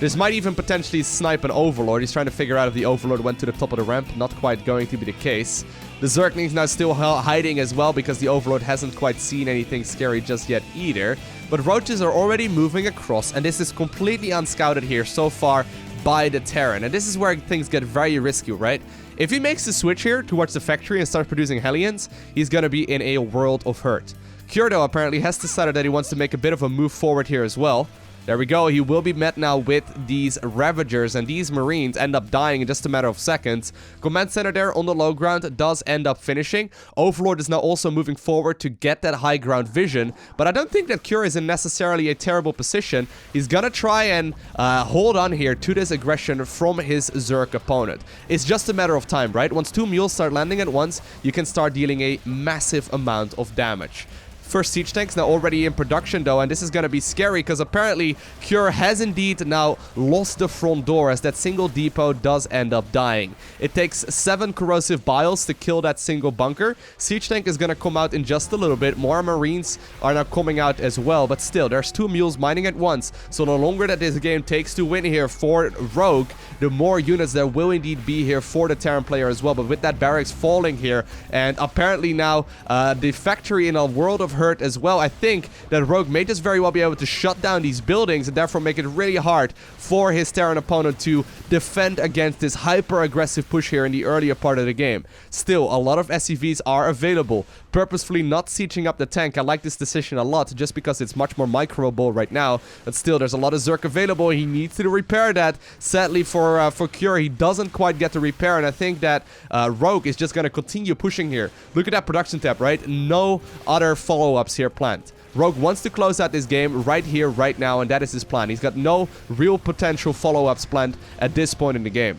S1: This might even potentially snipe an Overlord. He's trying to figure out if the Overlord went to the top of the ramp. Not quite going to be the case. The Zerglings now still hiding as well, because the Overlord hasn't quite seen anything scary just yet either. But Roaches are already moving across, and this is completely unscouted here so far by the Terran. And this is where things get very risky, right? If he makes the switch here towards the factory and starts producing Hellions, he's going to be in a world of hurt. Cure, though, apparently has decided that he wants to make a bit of a move forward here as well. There we go. He will be met now with these Ravagers, and these Marines end up dying in just a matter of seconds. Command center there on the low ground does end up finishing. Overlord is now also moving forward to get that high ground vision, but I don't think that Cure is in necessarily a terrible position. He's gonna try and hold on here to this aggression from his Zerg opponent. It's just a matter of time, right? Once 2 mules start landing at once, you can start dealing a massive amount of damage. first siege tanks now already in production though, and this is gonna be scary because apparently Cure has indeed now lost the front door as that single depot does end up dying. It takes 7 corrosive biles to kill that single bunker. Siege tank is gonna come out in just a little bit. More marines are now coming out as well, but still there's 2 mules mining at once, so the longer that this game takes to win here for Rogue, the more units there will indeed be here for the Terran player as well. But with that barracks falling here, and apparently now the factory in a world of hurt as well, I think that Rogue may just very well be able to shut down these buildings and therefore make it really hard for his Terran opponent to defend against this hyper-aggressive push here in the earlier part of the game. Still, a lot of SCVs are available. Purposefully not sieging up the tank. I like this decision a lot just because it's much more microable right now, but still there's a lot of Zerg available. He needs to repair that. Sadly for Cure, he doesn't quite get to repair, and I think that Rogue is just going to continue pushing here. Look at that production tab, right? No other follow-ups here planned. Rogue wants to close out this game right here, right now, and that is his plan. He's got no real potential follow-ups planned at this point in the game.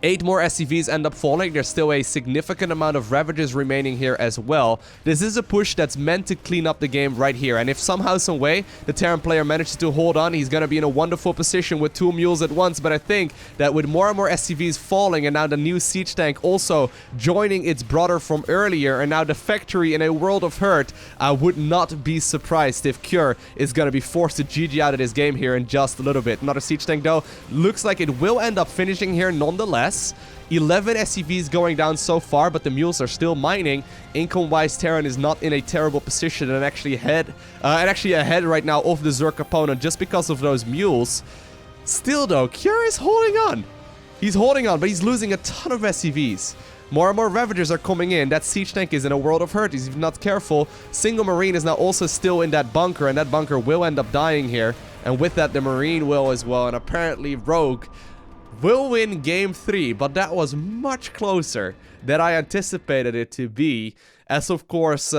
S1: 8 more SCVs end up falling. There's still a significant amount of Ravagers remaining here as well. This is a push that's meant to clean up the game right here. And if somehow, some way, the Terran player manages to hold on, he's going to be in a wonderful position with 2 mules at once. But I think that with more and more SCVs falling, and now the new siege tank also joining its brother from earlier, and now the factory in a world of hurt, I would not be surprised if Cure is going to be forced to GG out of this game here in just a little bit. Another siege tank though. Looks like it will end up finishing here nonetheless. 11 SCVs going down so far, but the mules are still mining. Income-wise, Terran is not in a terrible position and actually ahead right now of the Zerg opponent just because of those mules. Still though, Cure is holding on. He's holding on, but he's losing a ton of SCVs. More and more Ravagers are coming in. That siege tank is in a world of hurt. He's not careful. Single Marine is now also still in that bunker, and that bunker will end up dying here. And with that, the Marine will as well. And apparently, Rogue will win game 3, but that was much closer than I anticipated it to be. As of course,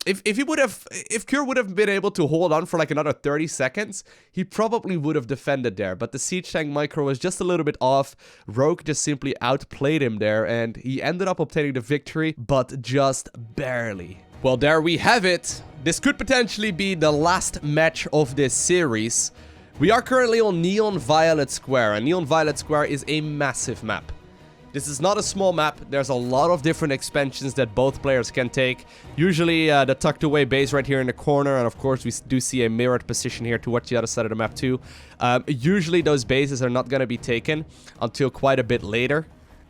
S1: if Cure would have been able to hold on for like another 30 seconds, he probably would have defended there. But the siege tank micro was just a little bit off. Rogue just simply outplayed him there, and he ended up obtaining the victory, but just barely. Well, there we have it. This could potentially be the last match of this series. We are currently on Neon Violet Square, and Neon Violet Square is a massive map. This is not a small map. There's a lot of different expansions that both players can take. Usually the tucked away base right here in the corner, and of course we do see a mirrored position here towards the other side of the map too. Usually those bases are not going to be taken until quite a bit later,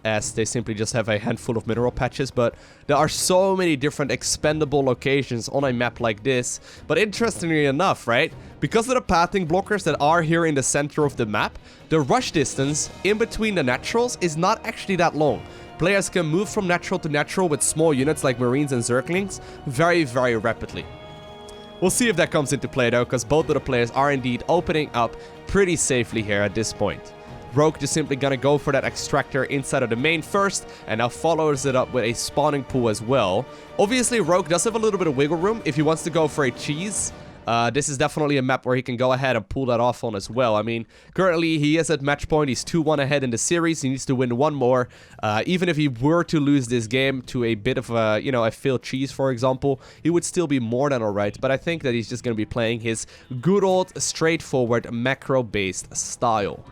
S1: as they simply just have a handful of mineral patches, but there are so many different expendable locations on a map like this. But interestingly enough, right, because of the pathing blockers that are here in the center of the map, the rush distance in between the naturals is not actually that long. Players can move from natural to natural with small units like Marines and Zerglings very, very rapidly. We'll see if that comes into play though, because both of the players are indeed opening up pretty safely here at this point. Rogue just simply gonna go for that extractor inside of the main first, and now follows it up with a spawning pool as well. Obviously, Rogue does have a little bit of wiggle room if he wants to go for a cheese. This is definitely a map where he can go ahead and pull that off on as well. I mean, currently he is at match point. He's 2-1 ahead in the series. He needs to win 1 more. Even if he were to lose this game to a bit of a, a failed cheese, for example, he would still be more than alright. But I think that he's just going to be playing his good old straightforward macro-based style.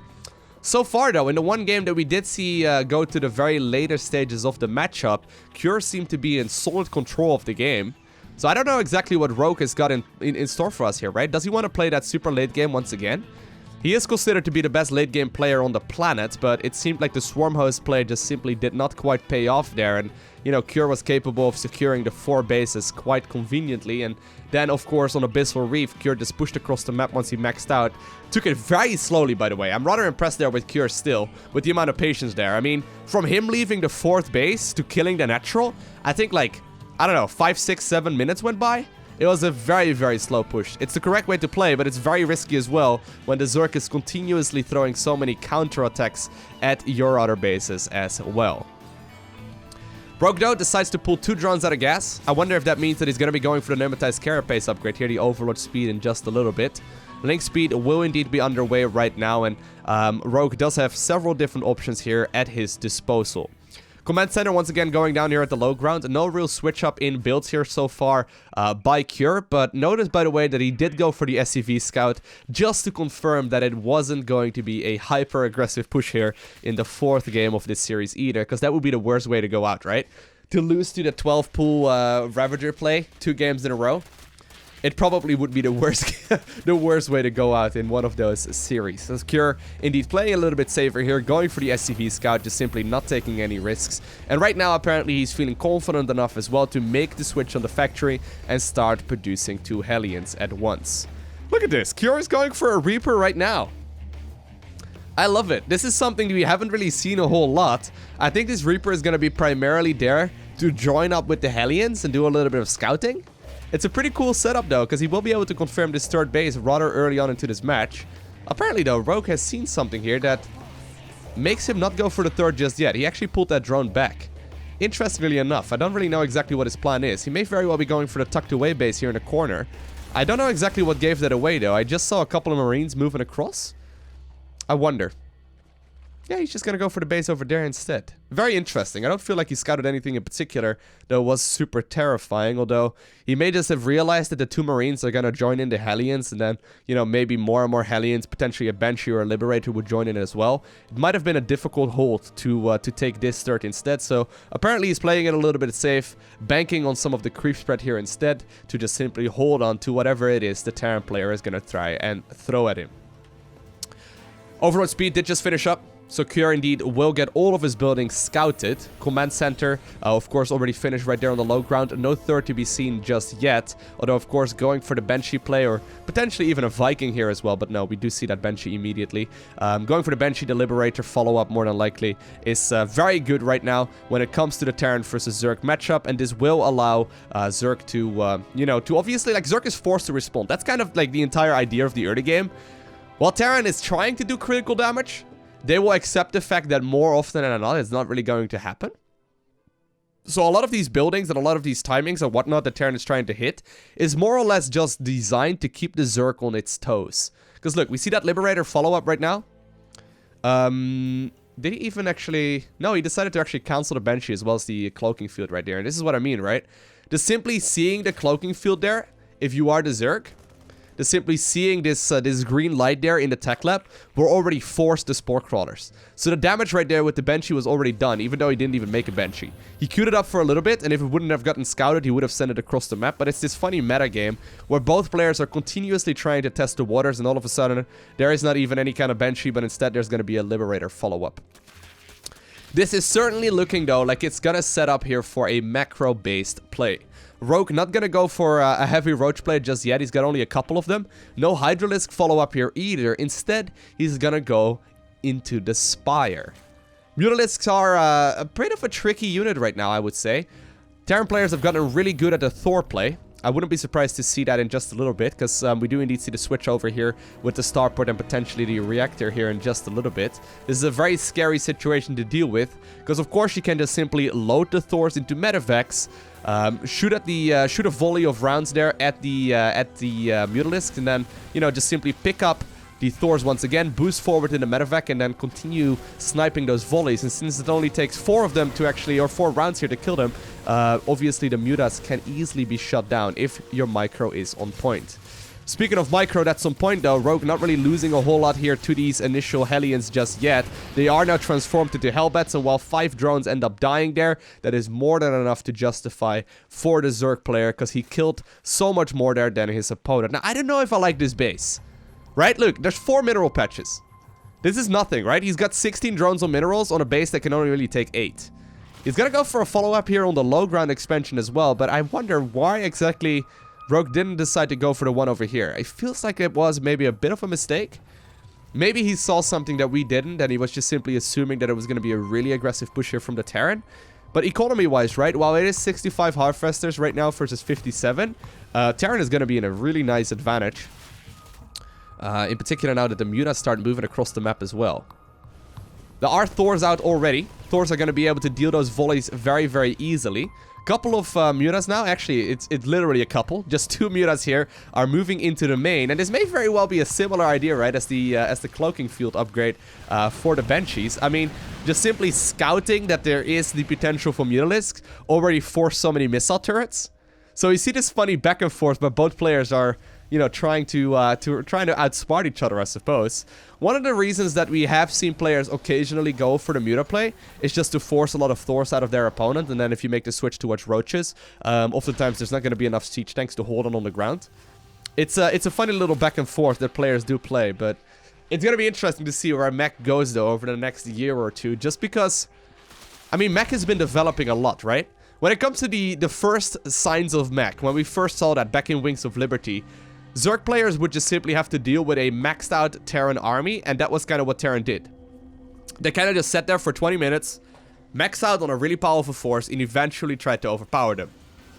S1: So far though, in the one game that we did see go to the very later stages of the matchup, Cure seemed to be in solid control of the game. So I don't know exactly what Rogue has got in store for us here, right? Does he want to play that super late game once again? He is considered to be the best late game player on the planet, but it seemed like the Swarm Host play just simply did not quite pay off there. And, Cure was capable of securing the 4 bases quite conveniently. And then, of course, on Abyssal Reef, Cure just pushed across the map once he maxed out. Took it very slowly, by the way. I'm rather impressed there with Cure still, with the amount of patience there. I mean, from him leaving the 4th base to killing the natural, I think like, I don't know, 5, 6, 7 minutes went by. It was a very, very slow push. It's the correct way to play, but it's very risky as well when the Zerg is continuously throwing so many counterattacks at your other bases as well. Rogue though decides to pull 2 drones out of gas. I wonder if that means that he's going to be going for the Pneumatized Carapace upgrade here, the Overlord speed in just a little bit. Link speed will indeed be underway right now, and Rogue does have several different options here at his disposal. Command Center once again going down here at the low ground. No real switch up in builds here so far by Cure. But notice, by the way, that he did go for the SCV Scout just to confirm that it wasn't going to be a hyper-aggressive push here in the 4th game of this series either. Because that would be the worst way to go out, right? To lose to the 12 pool Ravager play 2 games in a row. It probably would be the worst the worst way to go out in one of those series. So Cure indeed playing a little bit safer here, going for the SCV Scout, just simply not taking any risks. And right now, apparently, he's feeling confident enough as well to make the switch on the factory and start producing 2 Hellions at once. Look at this. Cure is going for a Reaper right now. I love it. This is something we haven't really seen a whole lot. I think this Reaper is going to be primarily there to join up with the Hellions and do a little bit of scouting. It's a pretty cool setup though, because he will be able to confirm this 3rd base rather early on into this match. Apparently though, Rogue has seen something here that makes him not go for the 3rd just yet. He actually pulled that drone back. Interestingly enough, I don't really know exactly what his plan is. He may very well be going for the tucked away base here in the corner. I don't know exactly what gave that away though. I just saw a couple of Marines moving across. I wonder. Yeah, he's just gonna go for the base over there instead. Very interesting. I don't feel like he scouted anything in particular that was super terrifying, although he may just have realized that the 2 Marines are gonna join in the Hellions, and then, you know, maybe more and more Hellions, potentially a Banshee or a Liberator would join in as well. It might have been a difficult hold to take this third instead, so apparently he's playing it a little bit safe, banking on some of the creep spread here instead, to just simply hold on to whatever it is the Terran player is gonna try and throw at him. Overlord speed did just finish up. So Cure indeed will get all of his buildings scouted. Command Center, of course, already finished right there on the low ground. No 3rd to be seen just yet. Although, of course, going for the Banshee play, or potentially even a Viking here as well. But no, we do see that Banshee immediately. Going for the Banshee, the Liberator follow-up more than likely is very good right now when it comes to the Terran versus Zerg matchup. And this will allow Zerg to, you know, to obviously, like, Zerg is forced to respond. That's kind of like the entire idea of the early game. While Terran is trying to do critical damage, they will accept the fact that more often than not, it's not really going to happen. So a lot of these buildings and a lot of these timings and whatnot that Terran is trying to hit is more or less just designed to keep the Zerg on its toes. Because look, we see that Liberator follow-up right now. Did he even actually... No, he decided to actually cancel the Banshee as well as the Cloaking Field right there. And this is what I mean, right? Just simply seeing the Cloaking Field there, if you are the Zerg... Just simply seeing this this green light there in the tech lab, we're already forced the Spore Crawlers. So the damage right there with the Banshee was already done, even though he didn't even make a Banshee. He queued it up for a little bit, and if it wouldn't have gotten scouted, he would have sent it across the map. But it's this funny meta game where both players are continuously trying to test the waters, and all of a sudden, there is not even any kind of Banshee, but instead there's going to be a Liberator follow-up. This is certainly looking, though, like it's going to set up here for a macro-based play. Rogue not going to go for a heavy roach play just yet. He's got only a couple of them. No Hydralisk follow-up here either. Instead, he's going to go into the Spire. Mutalisks are a bit of a tricky unit right now, I would say. Terran players have gotten really good at the Thor play. I wouldn't be surprised to see that in just a little bit, because we do indeed see the switch over here with the starport and potentially the reactor here in just a little bit. This is a very scary situation to deal with, because of course you can just simply load the Thors into medevacs, shoot a volley of rounds there at the Mutalisk, and then, you know, just simply pick up the Thors once again, boost forward in the medevac, and then continue sniping those volleys. And since it only takes 4 of them to actually, or 4 rounds here to kill them, obviously the Mutas can easily be shut down if your micro is on point. Speaking of micro that's on point though, Rogue not really losing a whole lot here to these initial Hellions just yet. They are now transformed into Hellbats, and while 5 drones end up dying there, that is more than enough to justify for the Zerg player, because he killed so much more there than his opponent. Now, I don't know if I like this base. Right? Look, there's 4 mineral patches. This is nothing, right? He's got 16 drones on minerals on a base that can only really take 8. He's gonna go for a follow-up here on the low ground expansion as well, but I wonder why exactly Rogue didn't decide to go for the one over here. It feels like it was maybe a bit of a mistake. Maybe he saw something that we didn't, and he was just simply assuming that it was gonna be a really aggressive push here from the Terran. But economy-wise, right, while it is 65 Harvesters right now versus 57, Terran is gonna be in a really nice advantage. In particular now that the Mutas start moving across the map as well. There are Thors out already. Thors are going to be able to deal those volleys very, very easily. Couple of mutas now. Actually, it's literally a couple. Just 2 mutas here are moving into the main, and this may very well be a similar idea, right, as the cloaking field upgrade for the Banshees. I mean, just simply scouting that there is the potential for Mutalisks already forced so many missile turrets. So you see this funny back and forth, but both players are, you know, trying to outsmart each other, I suppose. One of the reasons that we have seen players occasionally go for the muta play is just to force a lot of Thors out of their opponent, and then if you make the switch towards roaches, oftentimes there's not going to be enough siege tanks to hold on the ground. It's a funny little back and forth that players do play, but it's going to be interesting to see where mech goes though over the next year or two, just because, I mean, mech has been developing a lot, right? When it comes to the first signs of mech, when we first saw that back in Wings of Liberty, Zerg players would just simply have to deal with a maxed out Terran army, and that was kind of what Terran did. They kind of just sat there for 20 minutes, maxed out on a really powerful force, and eventually tried to overpower them.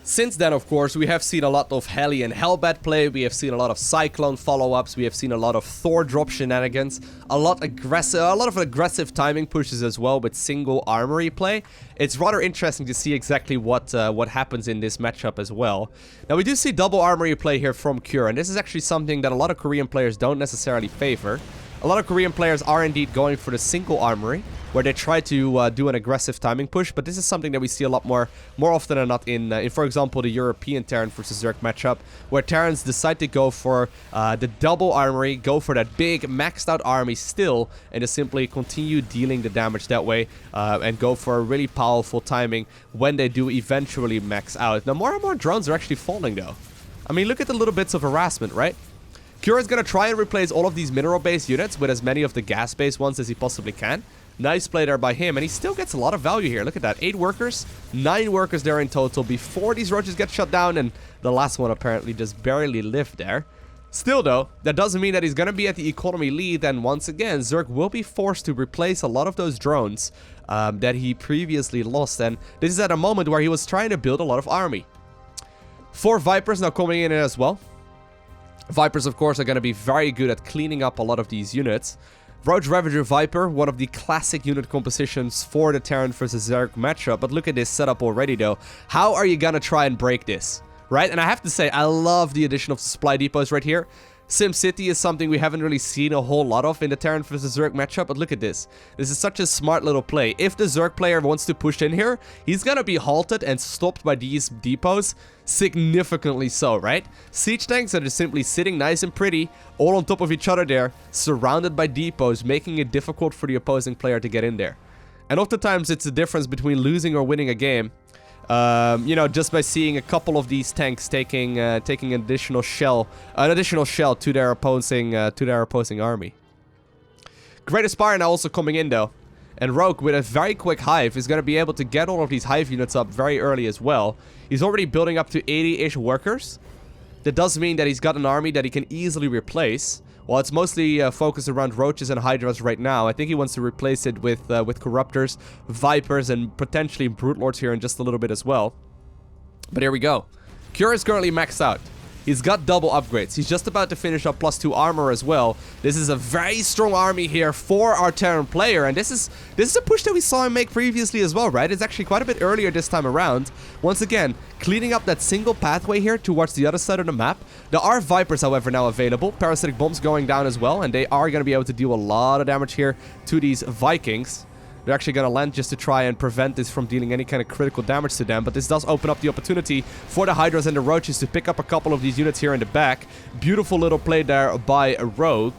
S1: Since then, of course, we have seen a lot of Heli and Hellbat play, we have seen a lot of Cyclone follow-ups, we have seen a lot of Thor drop shenanigans, a lot of aggressive timing pushes as well with single armory play. It's rather interesting to see exactly what happens in this matchup as well. Now, we do see double armory play here from Cure, and this is actually something that a lot of Korean players don't necessarily favor. A lot of Korean players are indeed going for the single armory, where they try to do an aggressive timing push, but this is something that we see a lot more often than not in, for example, the European Terran versus Zerg matchup, where Terrans decide to go for the double armory, go for that big maxed out army still, and just simply continue dealing the damage that way, and go for a really powerful timing when they do eventually max out. Now, more and more drones are actually falling though. I mean, look at the little bits of harassment, right? Cure is going to try and replace all of these mineral-based units with as many of the gas-based ones as he possibly can. Nice play there by him, and he still gets a lot of value here. Look at that. 8 workers, 9 workers there in total before these roaches get shut down, and the last one apparently just barely lived there. Still, though, that doesn't mean that he's going to be at the economy lead, and once again, Zerg will be forced to replace a lot of those drones that he previously lost, and this is at a moment where he was trying to build a lot of army. 4 Vipers now coming in as well. Vipers, of course, are going to be very good at cleaning up a lot of these units. Roach Ravager Viper, one of the classic unit compositions for the Terran versus Zerg matchup. But look at this setup already, though. How are you going to try and break this? Right? And I have to say, I love the addition of supply depots right here. SimCity is something we haven't really seen a whole lot of in the Terran versus Zerg matchup, but look at this. This is such a smart little play. If the Zerg player wants to push in here, he's gonna be halted and stopped by these depots, significantly so, right? Siege tanks are just simply sitting nice and pretty, all on top of each other there, surrounded by depots, making it difficult for the opposing player to get in there. And oftentimes it's the difference between losing or winning a game. You know, just by seeing a couple of these tanks taking an additional shell to their opposing army. Great Aspire now also coming in though, and Rogue with a very quick hive is going to be able to get all of these hive units up very early as well. He's already building up to 80-ish workers. That does mean that he's got an army that he can easily replace. While it's mostly focused around roaches and hydras right now, I think he wants to replace it with corruptors, vipers, and potentially brute lords here in just a little bit as well. But here we go. Cure is currently maxed out. He's got double upgrades. He's just about to finish up +2 armor as well. This is a very strong army here for our Terran player, and this is a push that we saw him make previously as well, right? It's actually quite a bit earlier this time around. Once again, cleaning up that single pathway here towards the other side of the map. There are Vipers, however, now available. Parasitic bombs going down as well, and they are going to be able to deal a lot of damage here to these Vikings. They're actually going to land just to try and prevent this from dealing any kind of critical damage to them. But this does open up the opportunity for the Hydras and the Roaches to pick up a couple of these units here in the back. Beautiful little play there by Rogue.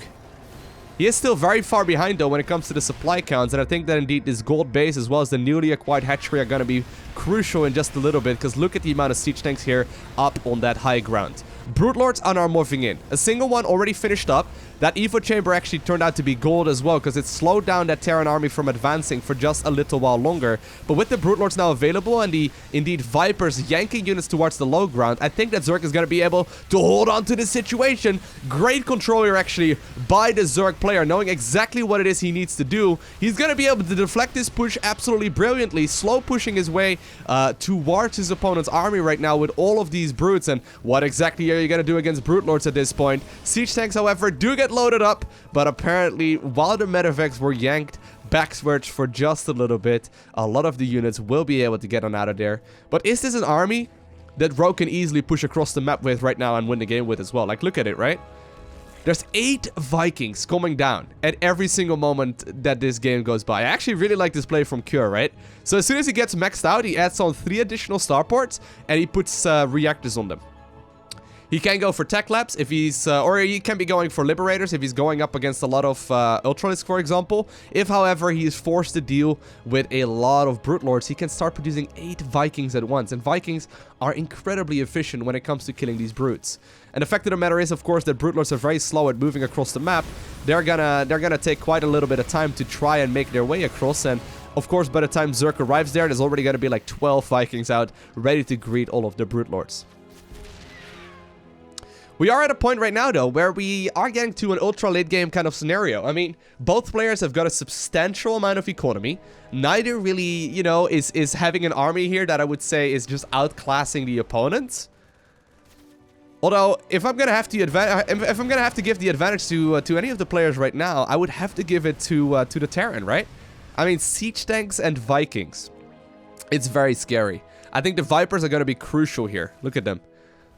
S1: He is still very far behind, though, when it comes to the supply counts. And I think that, indeed, this gold base as well as the newly acquired hatchery are going to be crucial in just a little bit. Because look at the amount of siege tanks here up on that high ground. Brute Lords are now morphing in. A single one already finished up. That Evo Chamber actually turned out to be gold as well, because it slowed down that Terran army from advancing for just a little while longer. But with the Brute Lords now available and the, indeed, Vipers yanking units towards the low ground, I think that Zerg is going to be able to hold on to this situation. Great control here, actually, by the Zerg player, knowing exactly what it is he needs to do. He's going to be able to deflect this push absolutely brilliantly, slow pushing his way towards his opponent's army right now with all of these Brutes. And what exactly are you going to do against Brute Lords at this point? Siege tanks, however, do get loaded up, but apparently, while the Medivacs were yanked backwards for just a little bit. A lot of the units will be able to get on out of there. But is this an army that Rogue can easily push across the map with right now and win the game with as well? Like, look at it, right? There's 8 Vikings coming down at every single moment that this game goes by. I actually really like this play from Cure, right? So as soon as he gets maxed out, he adds on 3 additional starports and he puts reactors on them. He can go for tech labs if he's, or he can be going for liberators if he's going up against a lot of Ultralisks, for example. If, however, he is forced to deal with a lot of Brute Lords, he can start producing 8 Vikings at once. And Vikings are incredibly efficient when it comes to killing these brutes. And the fact of the matter is, of course, that Brute Lords are very slow at moving across the map. They're gonna take quite a little bit of time to try and make their way across. And of course, by the time Zerg arrives there, there's already gonna be like 12 Vikings out, ready to greet all of the Brute Lords. We are at a point right now, though, where we are getting to an ultra late game kind of scenario. I mean, both players have got a substantial amount of economy. Neither really, you know, is having an army here that I would say is just outclassing the opponents. Although, if I'm gonna have to give the advantage to any of the players right now, I would have to give it to the Terran, right? I mean, siege tanks and Vikings. It's very scary. I think the Vipers are gonna be crucial here. Look at them.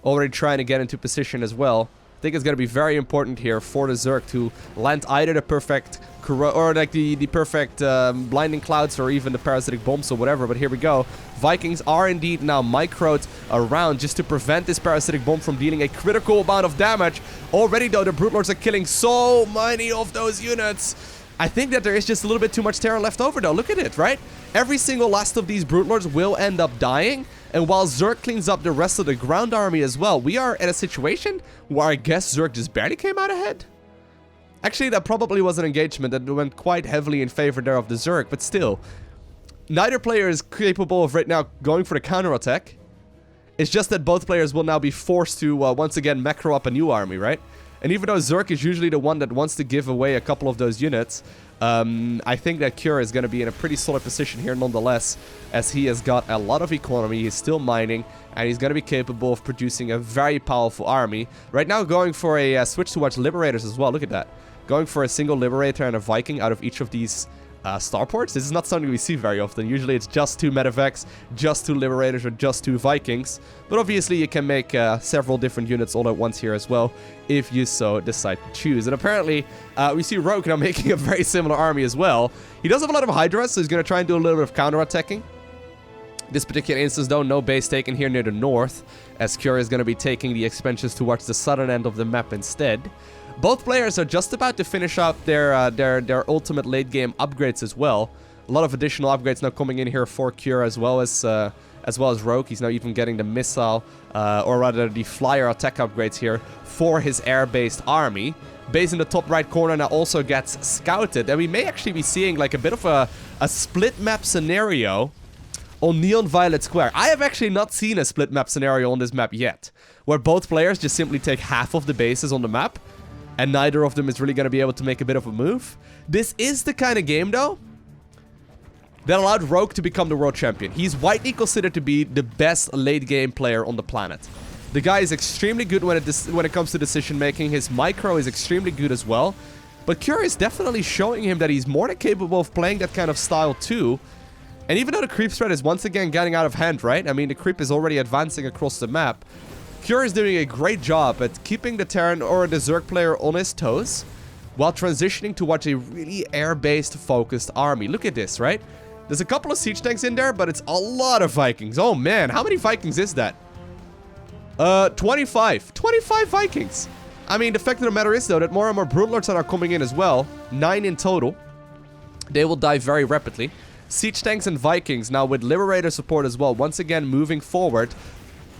S1: Already trying to get into position as well. I think it's going to be very important here for the Zerg to land either the perfect or like the perfect blinding clouds or even the parasitic bombs or whatever. But here we go. Vikings are indeed now microed around just to prevent this parasitic bomb from dealing a critical amount of damage. Already though, the Brute Lords are killing so many of those units. I think that there is just a little bit too much Terra left over though. Look at it, right? Every single last of these Brute Lords will end up dying. And while Zerg cleans up the rest of the ground army as well, we are at a situation where I guess Zerg just barely came out ahead. Actually, that probably was an engagement that went quite heavily in favor there of the Zerg, but still. Neither player is capable of right now going for the counterattack. It's just that both players will now be forced to once again macro up a new army, right? And even though Zerg is usually the one that wants to give away a couple of those units, I think that Cure is going to be in a pretty solid position here nonetheless, as he has got a lot of economy, he's still mining, and he's going to be capable of producing a very powerful army. Right now going for a switch towards Liberators as well, look at that. Going for a single Liberator and a Viking out of each of these starports. This is not something we see very often. Usually it's just 2 Medivacs, just 2 Liberators, or just 2 Vikings. But obviously you can make several different units all at once here as well, if you so decide to choose. And apparently, we see Rogue now making a very similar army as well. He does have a lot of Hydras, so he's going to try and do a little bit of counter-attacking. This particular instance, though, no base taken here near the north, as Cure is going to be taking the expansions towards the southern end of the map instead. Both players are just about to finish up their ultimate late game upgrades as well. A lot of additional upgrades now coming in here for Cure as well as Rogue. He's now even getting the missile, or rather the flyer attack upgrades here for his air-based army. Base in the top right corner now also gets scouted, and we may actually be seeing like a bit of a split map scenario on Neon Violet Square. I have actually not seen a split map scenario on this map yet, where both players just simply take half of the bases on the map, and neither of them is really going to be able to make a bit of a move. This is the kind of game, though, that allowed Rogue to become the world champion. He's widely considered to be the best late game player on the planet. The guy is extremely good when it comes to decision making. His micro is extremely good as well. But Cure is definitely showing him that he's more than capable of playing that kind of style too. And even though the creep threat is once again getting out of hand, right? I mean, the creep is already advancing across the map. Cure is doing a great job at keeping the Terran or the Zerg player on his toes while transitioning towards a really air-based focused army. Look at this, right? There's a couple of siege tanks in there, but it's a lot of Vikings. Oh man, how many Vikings is that? 25. 25 Vikings. I mean, the fact of the matter is, though, that more and more Brute Lords are coming in as well. 9 in total. They will die very rapidly. Siege tanks and Vikings now with Liberator support as well. Once again, moving forward.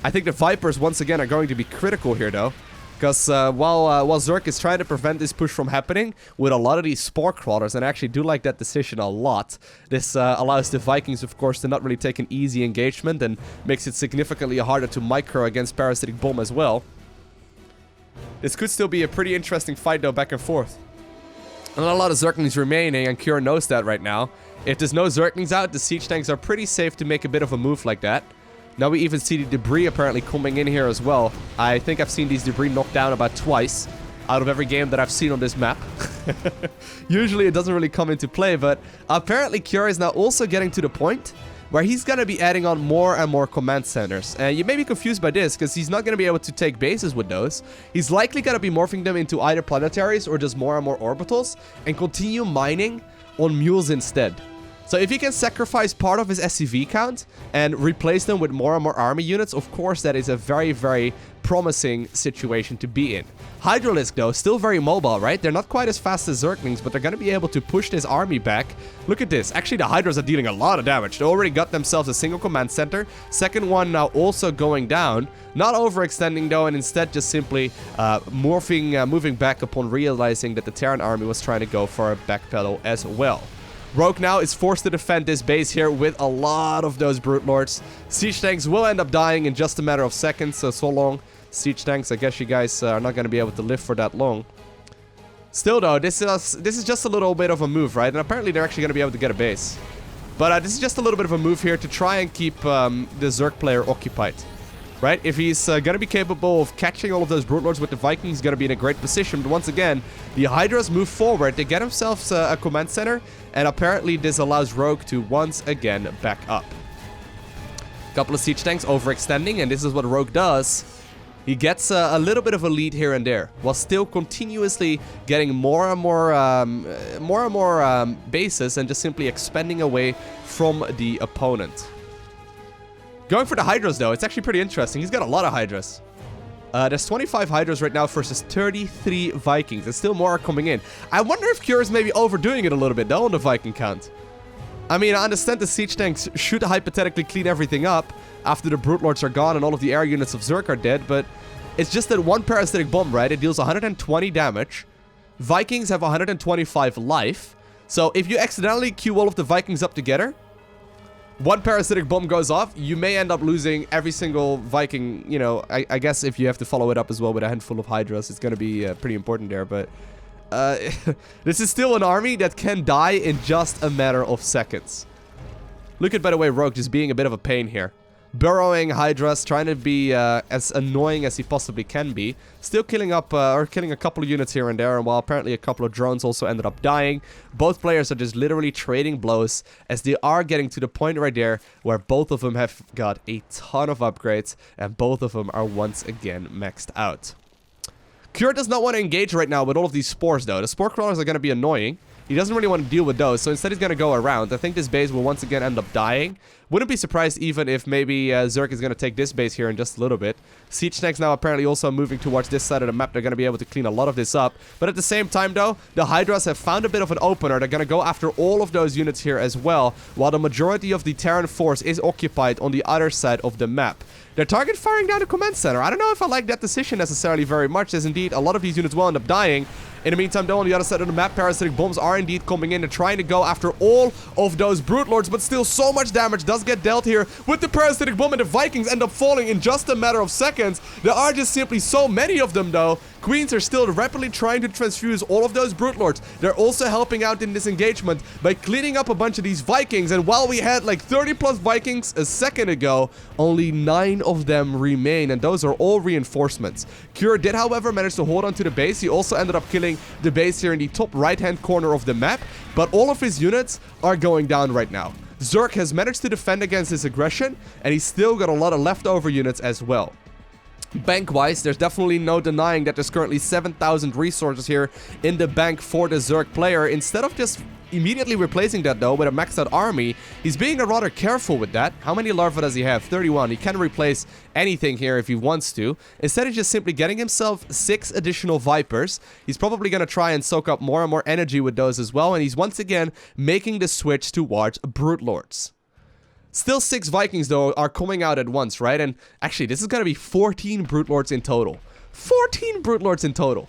S1: I think the Vipers, once again, are going to be critical here, though. Because while Zerg is trying to prevent this push from happening with a lot of these Spore Crawlers, and I actually do like that decision a lot, this allows the Vikings, of course, to not really take an easy engagement and makes it significantly harder to micro against Parasitic Bomb as well. This could still be a pretty interesting fight, though, back and forth. And a lot of Zerglings remaining, and Cure knows that right now. If there's no Zerglings out, the Siege Tanks are pretty safe to make a bit of a move like that. Now we even see the debris apparently coming in here as well. I think I've seen these debris knocked down about twice. out of every game that I've seen on this map. Usually it doesn't really come into play, but apparently Cure is now also getting to the point where he's going to be adding on more and more command centers. And you may be confused by this, because he's not going to be able to take bases with those. He's likely going to be morphing them into either planetaries or just more and more orbitals, and continue mining on mules instead. So if he can sacrifice part of his SCV count and replace them with more and more army units, of course that is a very, very promising situation to be in. Hydralisk, though, still very mobile, right? They're not quite as fast as Zerglings, but they're going to be able to push this army back. Look at this. Actually, the Hydras are dealing a lot of damage. They already got themselves a single command center. Second one now also going down. Not overextending, though, and instead just simply moving back upon realizing that the Terran army was trying to go for a backpedal as well. Rogue now is forced to defend this base here with a lot of those Brute Lords. Siege tanks will end up dying in just a matter of seconds, so long. Siege tanks, I guess you guys are not going to be able to live for that long. Still, though, this is just a little bit of a move, right? And apparently they're actually going to be able to get a base. But this is just a little bit of a move here to try and keep the Zerg player occupied. Right? If he's going to be capable of catching all of those Brute Lords with the Vikings, he's going to be in a great position. But once again, the Hydras move forward. They get themselves a command center. And apparently this allows Rogue to once again back up. Couple of siege tanks overextending. And this is what Rogue does. He gets a little bit of a lead here and there, while still continuously getting more and more bases and just simply expanding away from the opponent. Going for the Hydras, though, it's actually pretty interesting. He's got a lot of Hydras. There's 25 Hydras right now versus 33 Vikings, and still more are coming in. I wonder if Cure is maybe overdoing it a little bit, though, on the Viking count. I mean, I understand the siege tanks should hypothetically clean everything up after the Brute Lords are gone and all of the air units of Zerg are dead, but it's just that one parasitic bomb, right? It deals 120 damage. Vikings have 125 life. So if you accidentally queue all of the Vikings up together, one parasitic bomb goes off, you may end up losing every single Viking. You know, I guess if you have to follow it up as well with a handful of Hydras, it's going to be pretty important there, but this is still an army that can die in just a matter of seconds. Look at, by the way, Rogue just being a bit of a pain here. Burrowing Hydras, trying to be as annoying as he possibly can be. Still killing a couple of units here and there, and while apparently a couple of drones also ended up dying, both players are just literally trading blows as they are getting to the point right there where both of them have got a ton of upgrades and both of them are once again maxed out. Cure does not want to engage right now with all of these spores, though. The spore crawlers are going to be annoying. He doesn't really want to deal with those, so instead he's going to go around. I think this base will once again end up dying. Wouldn't be surprised even if maybe Zerg is going to take this base here in just a little bit. Siege tanks now apparently also moving towards this side of the map. They're going to be able to clean a lot of this up. But at the same time, though, the Hydras have found a bit of an opener. They're going to go after all of those units here as well, while the majority of the Terran force is occupied on the other side of the map. They're target firing down the command center. I don't know if I like that decision necessarily very much, as indeed a lot of these units will end up dying. In the meantime, though, on the other side of the map, parasitic bombs are indeed coming in and trying to go after all of those Brute Lords, but still so much damage does get dealt here with the parasitic bomb, and the Vikings end up falling in just a matter of seconds. There are just simply so many of them, though. Queens are still rapidly trying to transfuse all of those Brute Lords. They're also helping out in this engagement by cleaning up a bunch of these Vikings, and while we had like 30 plus Vikings a second ago, only 9 of them remain, and those are all reinforcements. Cure did, however, manage to hold on to the base. He also ended up killing the base here in the top right-hand corner of the map, but all of his units are going down right now. Zerg has managed to defend against his aggression, and he's still got a lot of leftover units as well. Bank-wise, there's definitely no denying that there's currently 7,000 resources here in the bank for the Zerg player. Instead of just immediately replacing that, though, with a maxed out army, he's being rather careful with that. How many larvae does he have? 31. He can replace anything here if he wants to. Instead of just simply getting himself 6 additional Vipers, he's probably going to try and soak up more and more energy with those as well, and he's once again making the switch towards Brute Lords. Still 6 Vikings, though, are coming out at once, right? And actually, this is going to be 14 Brute Lords in total. 14 Brute Lords in total.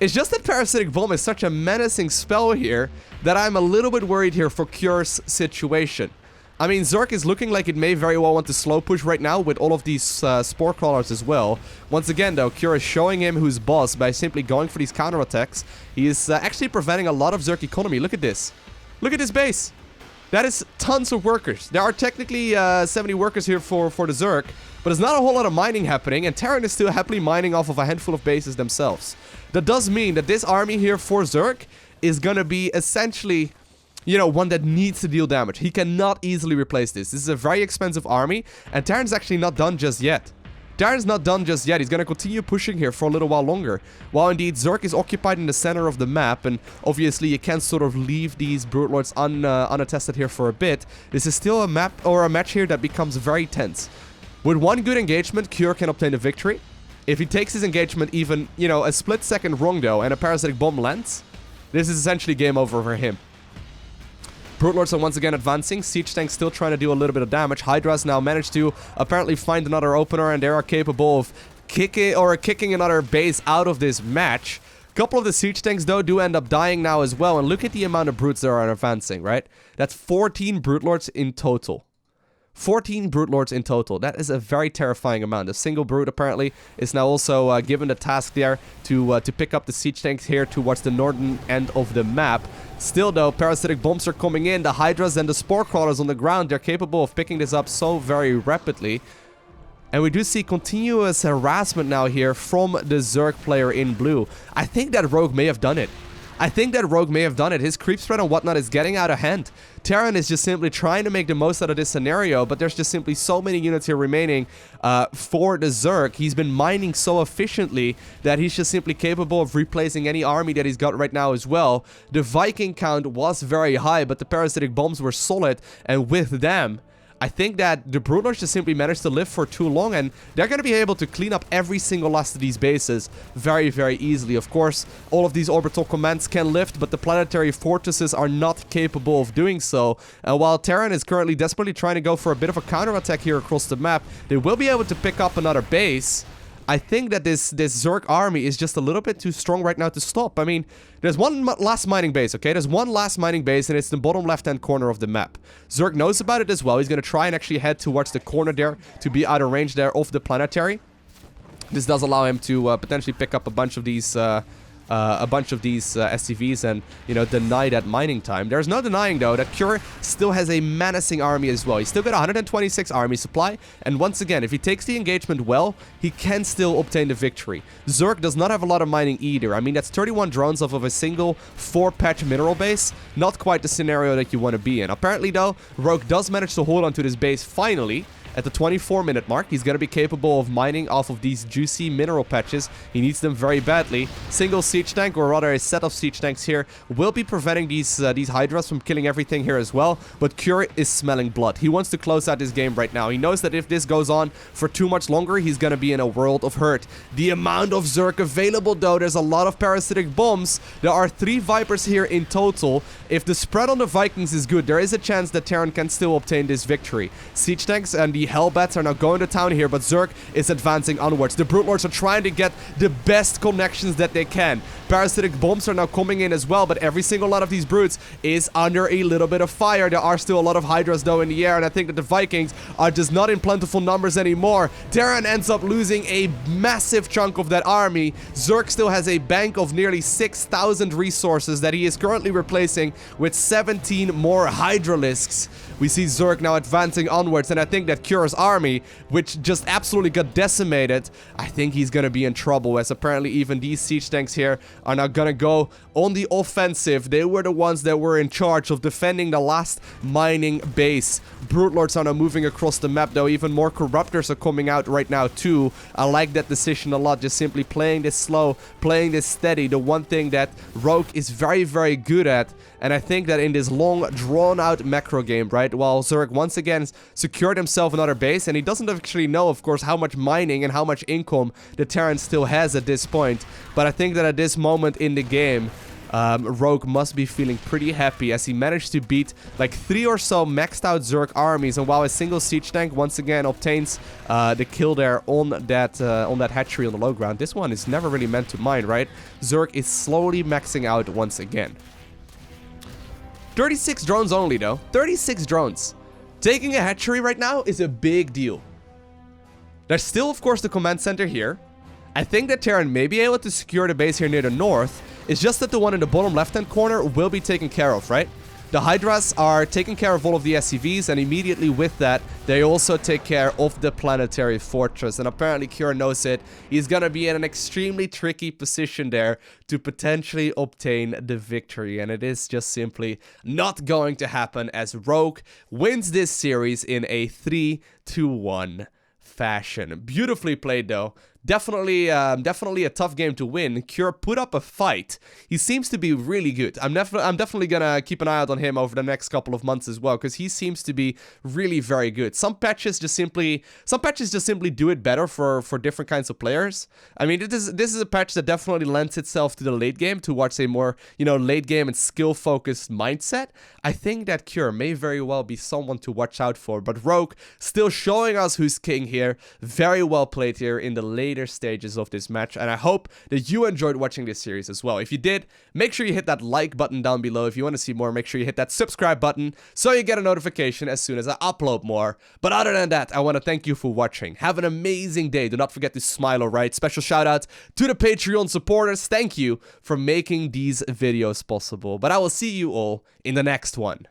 S1: It's just that Parasitic Bomb is such a menacing spell here that I'm a little bit worried here for Cure's situation. I mean, Zerg is looking like it may very well want to slow push right now with all of these Spore Crawlers as well. Once again, though, Cure is showing him who's boss by simply going for these counterattacks. He is actually preventing a lot of Zerg economy. Look at this. Look at this base. That is tons of workers. There are technically 70 workers here for the Zerg, but there's not a whole lot of mining happening, and Terran is still happily mining off of a handful of bases themselves. That does mean that this army here for Zerg is gonna be essentially, you know, one that needs to deal damage. He cannot easily replace this. This is a very expensive army, and Terran's actually not done just yet. Terran's not done just yet. He's going to continue pushing here for a little while longer. While indeed Zerg is occupied in the center of the map, and obviously you can't sort of leave these Broodlords unattested here for a bit. This is still a map or a match here that becomes very tense. With one good engagement, Cure can obtain a victory. If he takes his engagement even, you know, a split second wrong though, and a parasitic bomb lands, this is essentially game over for him. Broodlords are once again advancing. Siege tanks still trying to do a little bit of damage. Hydra's now managed to apparently find another opener, and they are capable of kicking another base out of this match. A couple of the siege tanks though do end up dying now as well, and look at the amount of brutes that are advancing, right? That's 14 Broodlords in total. 14 Broodlords in total. That is a very terrifying amount. A single Brood apparently is now also given the task there to pick up the siege tanks here towards the northern end of the map. Still though, parasitic bombs are coming in. The Hydras and the Spore Crawlers on the ground, they're capable of picking this up so very rapidly. And we do see continuous harassment now here from the Zerg player in blue. I think that Rogue may have done it. His creep spread and whatnot is getting out of hand. Terran is just simply trying to make the most out of this scenario, but there's just simply so many units here remaining for the Zerg. He's been mining so efficiently that he's just simply capable of replacing any army that he's got right now as well. The Viking count was very high, but the parasitic bombs were solid, and with them, I think that the Broodlords just simply managed to live for too long, and they're going to be able to clean up every single last of these bases very, very easily. Of course, all of these orbital commands can lift, but the planetary fortresses are not capable of doing so. And while Terran is currently desperately trying to go for a bit of a counterattack here across the map, they will be able to pick up another base. I think that this Zerg army is just a little bit too strong right now to stop. I mean, there's one last mining base, okay? There's one last mining base, and it's the bottom left-hand corner of the map. Zerg knows about it as well. He's going to try and actually head towards the corner there to be out of range there of the planetary. This does allow him to potentially pick up a bunch of these SCVs and, you know, deny that mining time. There's no denying, though, that Cure still has a menacing army as well. He's still got 126 army supply, and once again, if he takes the engagement well, he can still obtain the victory. Zerg does not have a lot of mining either. I mean, that's 31 drones off of a single 4-patch mineral base. Not quite the scenario that you want to be in. Apparently, though, Rogue does manage to hold onto this base finally. At the 24-minute mark, he's going to be capable of mining off of these juicy mineral patches. He needs them very badly. Single siege tank, or rather a set of siege tanks here, will be preventing these Hydras from killing everything here as well. But Cure is smelling blood. He wants to close out this game right now. He knows that if this goes on for too much longer, he's going to be in a world of hurt. The amount of Zerg available, though, there's a lot of parasitic bombs. There are 3 Vipers here in total. If the spread on the Vikings is good, there is a chance that Terran can still obtain this victory. Siege tanks and the Hellbats are now going to town here, but Zerg is advancing onwards. The Broodlords are trying to get the best connections that they can. Parasitic bombs are now coming in as well, but every single lot of these brutes is under a little bit of fire. There are still a lot of Hydras, though, in the air, and I think that the Vikings are just not in plentiful numbers anymore. Terran ends up losing a massive chunk of that army. Zerg still has a bank of nearly 6,000 resources that he is currently replacing with 17 more Hydralisks. We see Zerg now advancing onwards, and I think that Cure's army, which just absolutely got decimated, I think he's gonna be in trouble, as apparently even these siege tanks here are now gonna go on the offensive. They were the ones that were in charge of defending the last mining base. Broodlords are now moving across the map, though. Even more Corruptors are coming out right now too. I like that decision a lot, just simply playing this slow, playing this steady, the one thing that Rogue is very, very good at. And I think that in this long, drawn-out macro game, right, while Zerg once again secured himself another base, and he doesn't actually know, of course, how much mining and how much income the Terran still has at this point. But I think that at this moment in the game, Rogue must be feeling pretty happy, as he managed to beat like 3 or so maxed out Zerg armies, and while a single siege tank once again obtains the kill there on that hatchery on the low ground. This one is never really meant to mine, right? Zerg is slowly maxing out once again. 36 drones only, though. 36 drones. Taking a hatchery right now is a big deal. There's still, of course, the command center here. I think that Terran may be able to secure the base here near the north. It's just that the one in the bottom left-hand corner will be taken care of, right? The Hydras are taking care of all of the SCVs, and immediately with that, they also take care of the planetary fortress. And apparently Cure knows it. He's gonna be in an extremely tricky position there to potentially obtain the victory. And it is just simply not going to happen, as Rogue wins this series in a 3-1 fashion. Beautifully played though. Definitely a tough game to win. Cure put up a fight. He seems to be really good. I'm definitely gonna keep an eye out on him over the next couple of months as well, because he seems to be really very good. Some patches just simply do it better for different kinds of players. I mean, this is a patch that definitely lends itself to the late game, towards a more, you know, late game and skill focused mindset. I think that Cure may very well be someone to watch out for, but Rogue still showing us who's king here. Very well played here in the later stages of this match, and I hope that you enjoyed watching this series as well. If you did, make sure you hit that like button down below. If you want to see more, make sure you hit that subscribe button so you get a notification as soon as I upload more. But other than that, I want to thank you for watching. Have an amazing day. Do not forget to smile, alright? Special shout out to the Patreon supporters. Thank you for making these videos possible. But I will see you all in the next one.